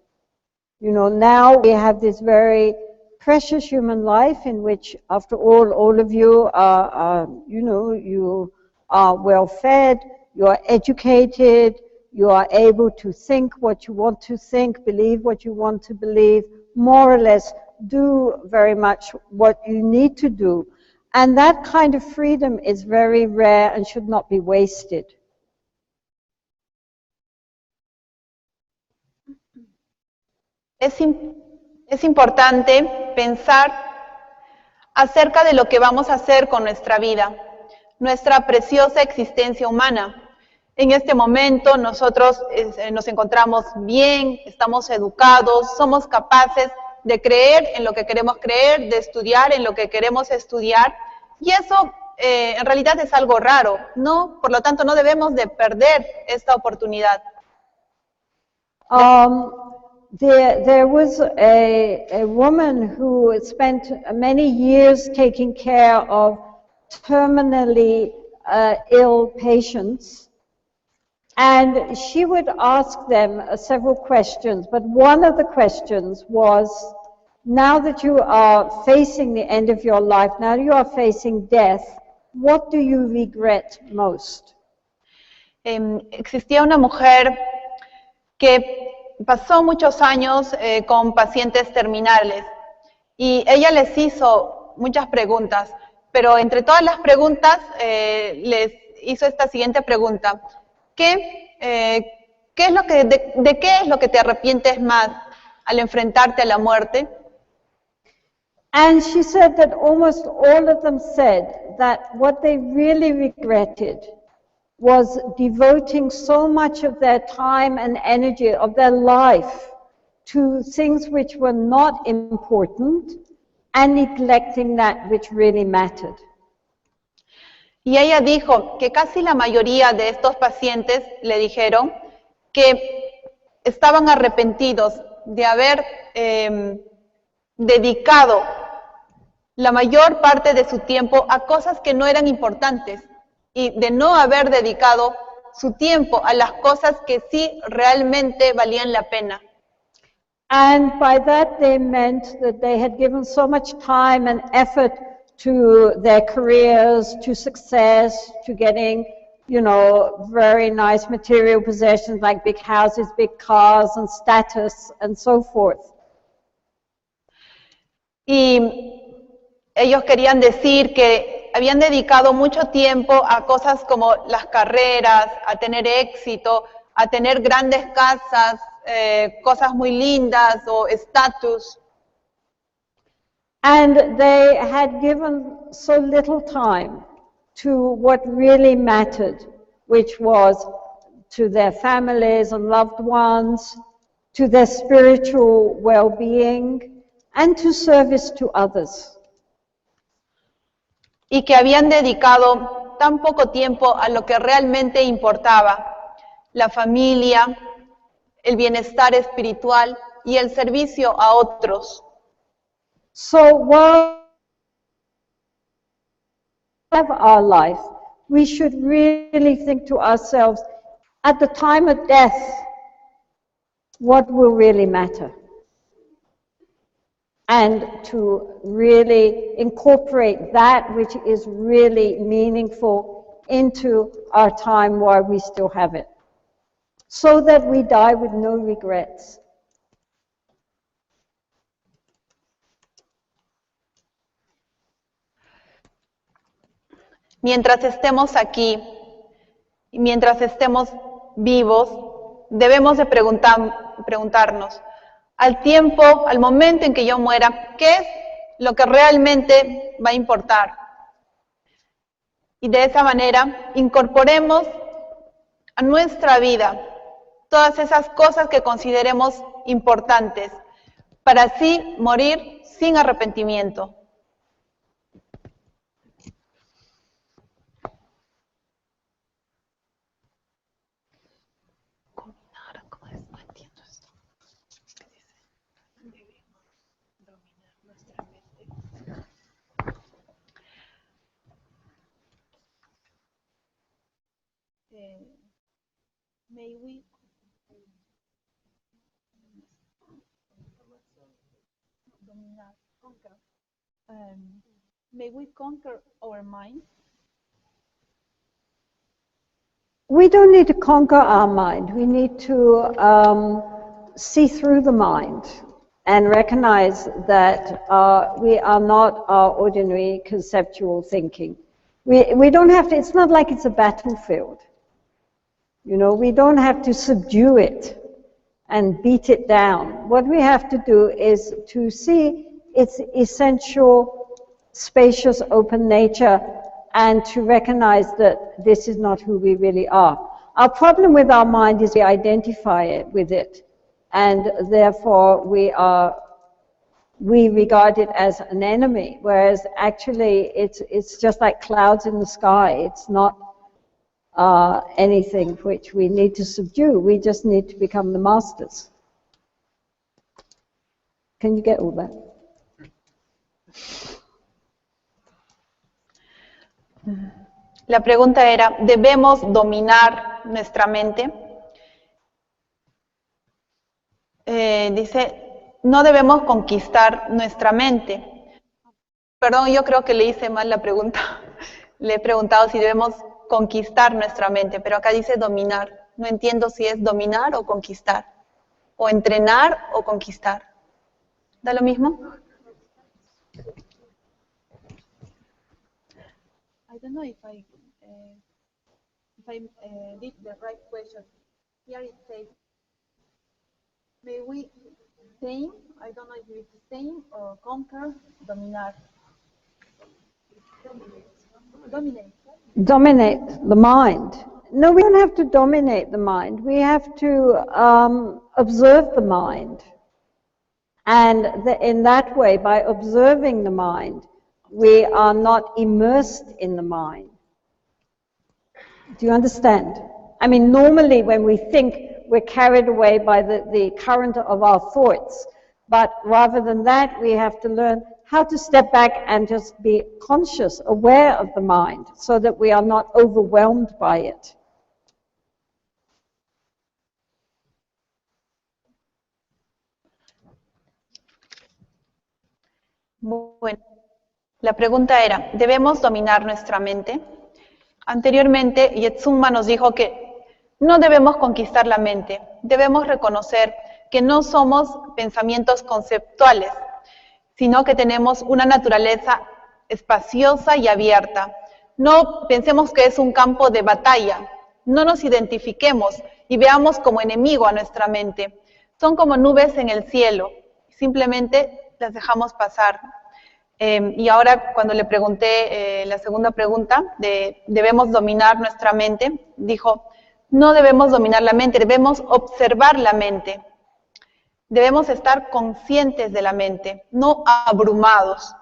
You know, now we have this very precious human life in which, after all of you are, you know, you are well fed, you are educated, you are able to think what you want to think, believe what you want to believe, more or less do very much what you need to do. And that kind of freedom is very rare and should not be wasted. Es importante pensar acerca de lo que vamos a hacer con nuestra vida, nuestra preciosa existencia humana. En este momento nosotros nos encontramos bien, estamos educados, somos capaces de creer en lo que queremos creer, de estudiar en lo que queremos estudiar, y eso en realidad es algo raro, ¿no? Por lo tanto, no debemos de perder esta oportunidad. There was a woman who spent many years taking care of terminally ill patients, and she would ask them several questions, but one of the questions was, now that you are facing the end of your life, now you are facing death, what do you regret most? Existía una mujer que pasó muchos años con pacientes terminales y ella les hizo muchas preguntas, pero entre todas las preguntas les hizo esta siguiente pregunta: ¿de qué es lo que te arrepientes más al enfrentarte a la muerte? And she said that almost all of them said that what they really regretted was devoting so much of their time and energy of their life to things which were not important and neglecting that which really mattered. Y ella dijo que casi la mayoría de estos pacientes le dijeron que estaban arrepentidos de haber dedicado la mayor parte de su tiempo a cosas que no eran importantes y de no haber dedicado su tiempo a las cosas que sí realmente valían la pena. And by that they meant that they had given so much time and effort to their careers, to success, to getting, you know, very nice material possessions like big houses, big cars, and status, and so forth. Y ellos querían decir que habían dedicado mucho tiempo a cosas como las carreras, a tener éxito, a tener grandes casas, cosas muy lindas o estatus. And they had given so little time to what really mattered, which was to their families and loved ones, to their spiritual well-being, and to service to others. Y que habían dedicado tan poco tiempo a lo que realmente importaba: la familia, el bienestar espiritual y el servicio a otros. So while we have our life, we should really think to ourselves, at the time of death, what will really matter? And to really incorporate that which is really meaningful into our time while we still have it, so that we die with no regrets. Mientras estemos aquí, y mientras estemos vivos, debemos de preguntarnos, al momento en que yo muera, ¿qué es lo que realmente va a importar? Y de esa manera incorporemos a nuestra vida todas esas cosas que consideremos importantes, para así morir sin arrepentimiento. May we dominar, conquer. May we conquer our mind? We don't need to conquer our mind. We need to see through the mind and recognize that we are not our ordinary conceptual thinking. We don't have to, it's not like it's a battlefield. You know, we don't have to subdue it and beat it down. What we have to do is to see its essential, spacious, open nature and to recognize that this is not who we really are. Our problem with our mind is we identify it with it, and therefore we regard it as an enemy, whereas actually it's just like clouds in the sky. It's not anything which we need to subdue. We just need to become the masters. Can you get all that? La pregunta era, ¿debemos dominar nuestra mente? Dice, no debemos conquistar nuestra mente. Perdón, yo creo que le hice mal la pregunta. Le he preguntado si debemos conquistar nuestra mente, pero acá dice dominar. No entiendo si es dominar o conquistar, o entrenar o conquistar. ¿Da lo mismo? I don't know if I did the right question. Here it says, may we tame, I don't know if it's tame or conquer, dominar. Dominate. Dominate the mind. No, we don't have to dominate the mind. We have to observe the mind. And in that way, by observing the mind, we are not immersed in the mind. Do you understand? I mean, normally when we think, we're carried away by the current of our thoughts. But rather than that, we have to learn how to step back and just be conscious, aware of the mind, so that we are not overwhelmed by it. Bueno, la pregunta era, ¿debemos dominar nuestra mente? Anteriormente, Yetsumma nos dijo que no debemos conquistar la mente, debemos reconocer que no somos pensamientos conceptuales, sino que tenemos una naturaleza espaciosa y abierta. No pensemos que es un campo de batalla, no nos identifiquemos y veamos como enemigo a nuestra mente. Son como nubes en el cielo, simplemente las dejamos pasar. Y ahora cuando le pregunté la segunda pregunta, de ¿debemos dominar nuestra mente? Dijo, no debemos dominar la mente, debemos observar la mente. Debemos estar conscientes de la mente, no abrumados.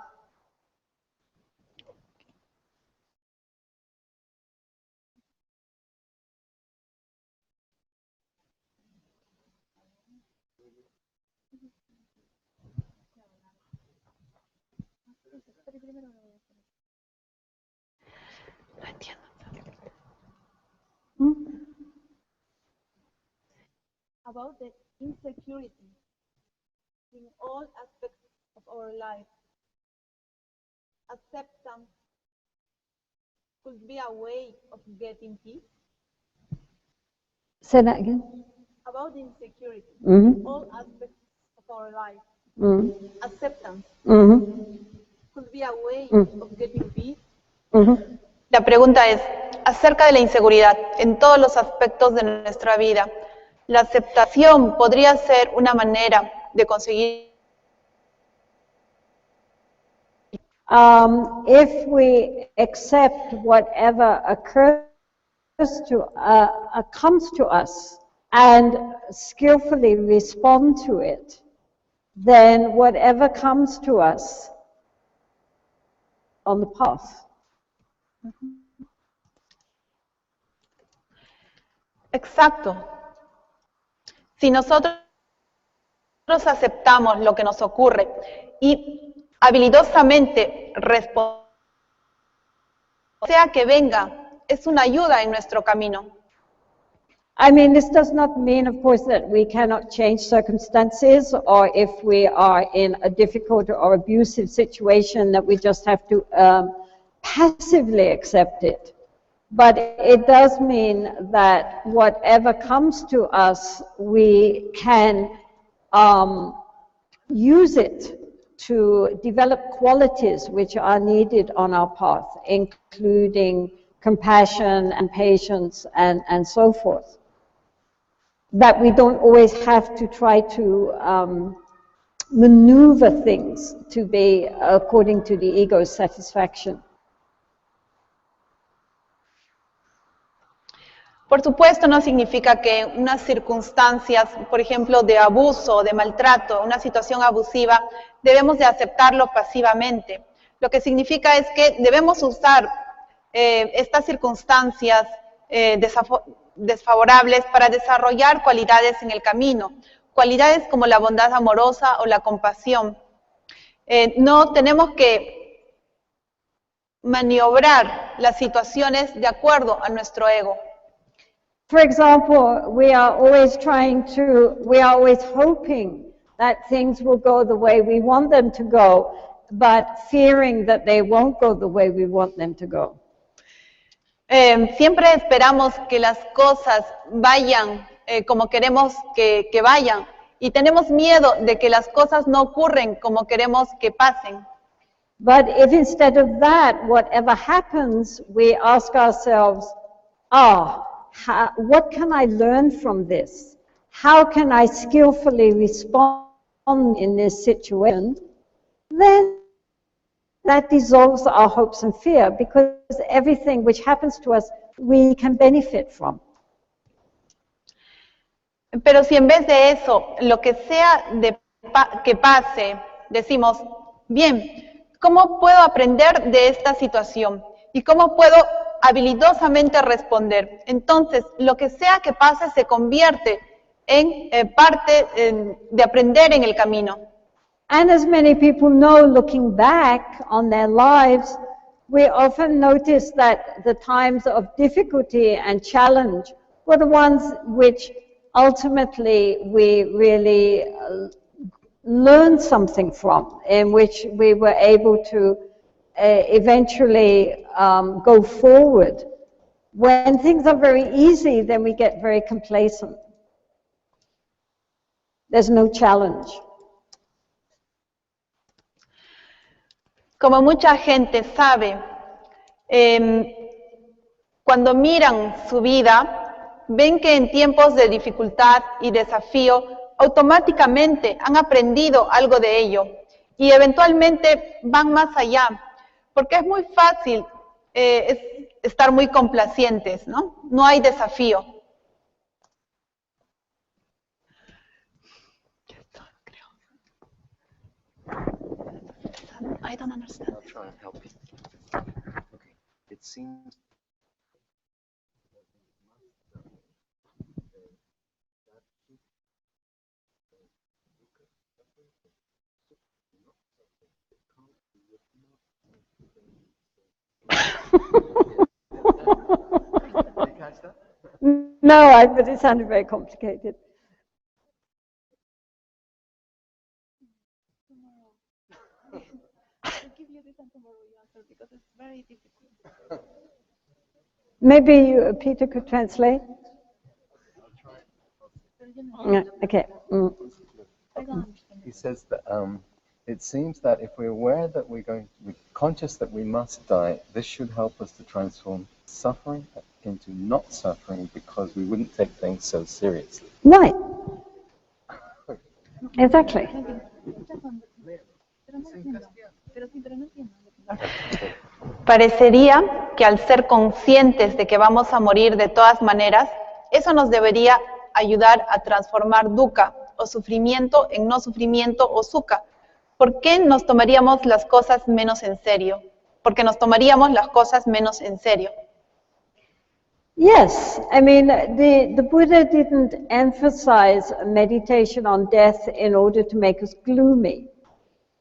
No entiendo. About the insecurity in all aspects of our life. Acceptance could be a way of getting peace. Say that again. About insecurity Mm-hmm. in all aspects of our life. Mm-hmm. Acceptance Mm-hmm. could be a way of getting peace. Mm-hmm. La pregunta es, acerca de la inseguridad en todos los aspectos de nuestra vida, ¿la aceptación podría ser una manera de conseguir? If we accept whatever comes to us and skillfully respond to it, then whatever comes to us on the path. Exacto. Si nosotros aceptamos lo que nos ocurre y habilidosamente respondemos, sea que venga, es una ayuda en nuestro camino. I mean, this does not mean, of course, that we cannot change circumstances, or if we are in a difficult or abusive situation that we just have to passively accept it. But it does mean that whatever comes to us, we can use it to develop qualities which are needed on our path, including compassion and patience and so forth. That we don't always have to try to maneuver things to be according to the ego's satisfaction. Por supuesto, no significa que unas circunstancias, por ejemplo, de abuso, de maltrato, una situación abusiva, debemos de aceptarlo pasivamente. Lo que significa es que debemos usar estas circunstancias desfavorables para desarrollar cualidades en el camino, cualidades como la bondad amorosa o la compasión. No tenemos que maniobrar las situaciones de acuerdo a nuestro ego. For example, we are always hoping that things will go the way we want them to go, but fearing that they won't go the way we want them to go. Siempre esperamos que las cosas vayan como queremos que vayan, y tenemos miedo de que las cosas no ocurren como queremos que pasen. But if instead of that, whatever happens, we ask ourselves, what can I learn from this? How can I skillfully respond in this situation? Then that dissolves our hopes and fear, because everything which happens to us, we can benefit from. Pero si en vez de eso, lo que sea que pase, decimos, bien, ¿cómo puedo aprender de esta situación? ¿Y cómo puedo habilidosamente responder? Entonces, lo que sea que pase se convierte en parte de aprender en el camino. And as many people know, looking back on their lives, we often notice that the times of difficulty and challenge were the ones which ultimately we really learned something from, in which we were able to eventually go forward. When things are very easy, then we get very complacent. There's no challenge. Como mucha gente sabe, cuando miran su vida, ven que en tiempos de dificultad y desafío, automáticamente han aprendido algo de ello y eventualmente van más allá, porque es muy fácil estar muy complacientes, ¿no? No hay desafío. I don't understand. I'll try and help you. Okay. It seems Did you catch that? No, but it sounded very complicated. Because it's very difficult. Maybe Peter could translate? Okay. He says that it seems that if we're aware that we're conscious that we must die, this should help us to transform suffering into not suffering, because we wouldn't take things so seriously. Right. Exactly. Parecería que al ser conscientes de que vamos a morir de todas maneras, eso nos debería ayudar a transformar dukkha o sufrimiento en no sufrimiento o sukha. ¿Por qué nos tomaríamos las cosas menos en serio? Porque nos tomaríamos las cosas menos en serio. Yes, I mean, the Buddha didn't emphasize meditation on death in order to make us gloomy.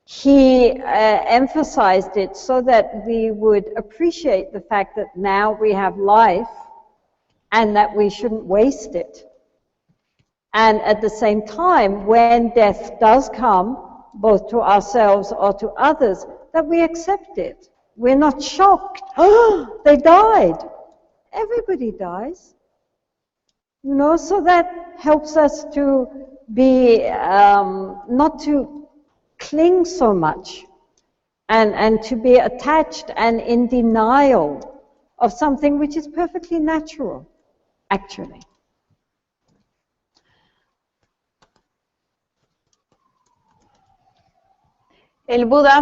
He emphasized it so that we would appreciate the fact that now we have life, and that we shouldn't waste it. And at the same time, when death does come, both to ourselves or to others, that we accept it. We're not shocked. Oh, they died. Everybody dies. You know, so that helps us to be, not to cling so much and to be attached and in denial of something which is perfectly natural, actually. El Buda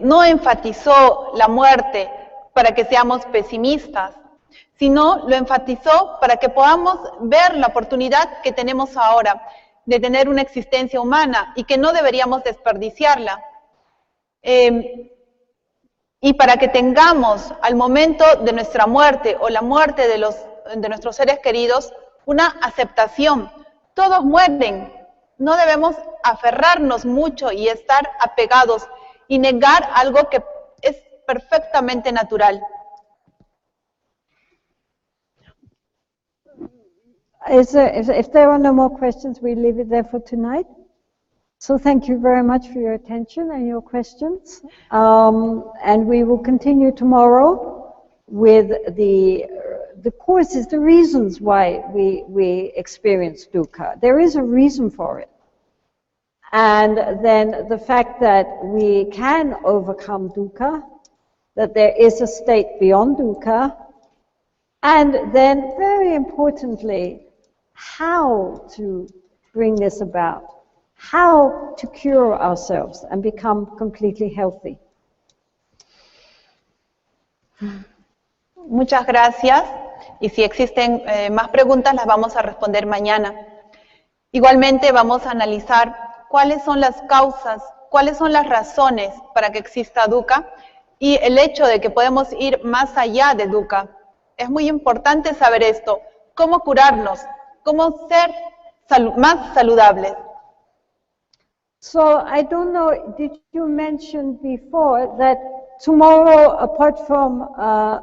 no enfatizó la muerte para que seamos pesimistas, sino lo enfatizó para que podamos ver la oportunidad que tenemos ahora de tener una existencia humana y que no deberíamos desperdiciarla. Y para que tengamos al momento de nuestra muerte o la muerte de nuestros seres queridos una aceptación. Todos mueren, no debemos aferrarnos mucho y estar apegados y negar algo que es perfectamente natural. If there are no more questions, we leave it there for tonight. So thank you very much for your attention and your questions. And we will continue tomorrow with the causes, the reasons why we experience dukkha. There is a reason for it. And then the fact that we can overcome dukkha, that there is a state beyond dukkha, and then very importantly, how to bring this about, how to cure ourselves and become completely healthy. Muchas gracias, y si existen más preguntas las vamos a responder mañana. Igualmente vamos a analizar cuáles son las causas, cuáles son las razones para que exista dukkha y el hecho de que podemos ir más allá de dukkha. Es muy importante saber esto, cómo curarnos, cómo ser más saludables. So I don't know, did you mention before that tomorrow, apart from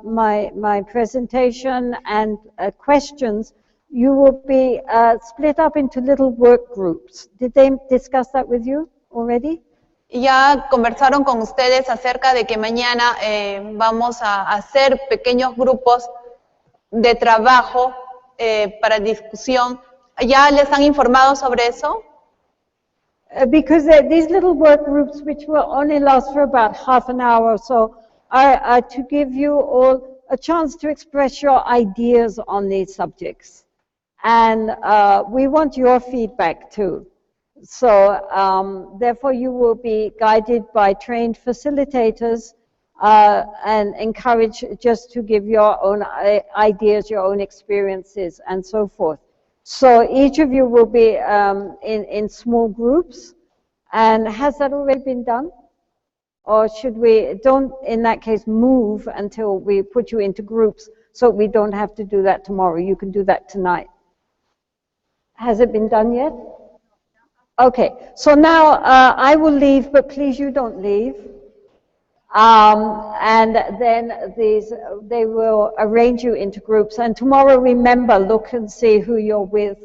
my presentation and questions, you will be split up into little work groups. Did they discuss that with you already? Ya conversaron con ustedes acerca de que mañana vamos a hacer pequeños grupos de trabajo para discusión. ¿Ya les han informado sobre eso? Because these little work groups, which will only last for about half an hour or so, are to give you all a chance to express your ideas on these subjects. And we want your feedback too. So therefore you will be guided by trained facilitators and encouraged just to give your own ideas, your own experiences, and so forth. So each of you will be in small groups. And has that already been done? Or should we, don't in that case move until we put you into groups so we don't have to do that tomorrow? You can do that tonight. Has it been done yet? Okay, so now I will leave, but please you don't leave. And then they will arrange you into groups. And tomorrow, remember, look and see who you're with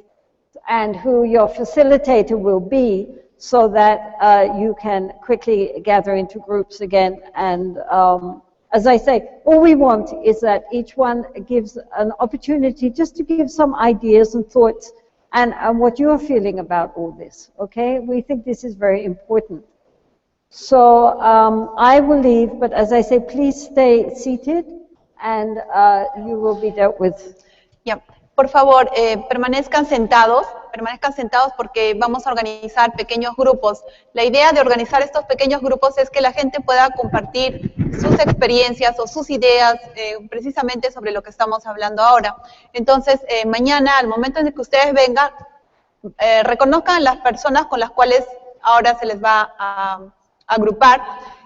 and who your facilitator will be so that you can quickly gather into groups again. And as I say, all we want is that each one gives an opportunity just to give some ideas and thoughts and what you're feeling about all this, okay? We think this is very important. So I will leave, but as I say, please stay seated and you will be dealt with. Yeah. Por favor, permanezcan sentados porque vamos a organizar pequeños grupos. La idea de organizar estos pequeños grupos es que la gente pueda compartir sus experiencias o sus ideas precisamente sobre lo que estamos hablando ahora. Entonces, mañana, al momento en que ustedes vengan, reconozcan las personas con las cuales ahora se les va a agrupar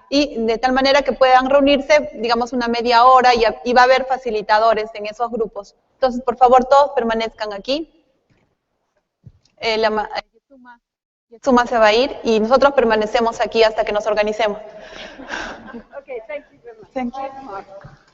y de tal manera que puedan reunirse, digamos, una media hora y va a haber facilitadores en esos grupos. Entonces, por favor, todos permanezcan aquí. Suma se va a ir y nosotros permanecemos aquí hasta que nos organicemos. Okay, thank you very much. Thank you.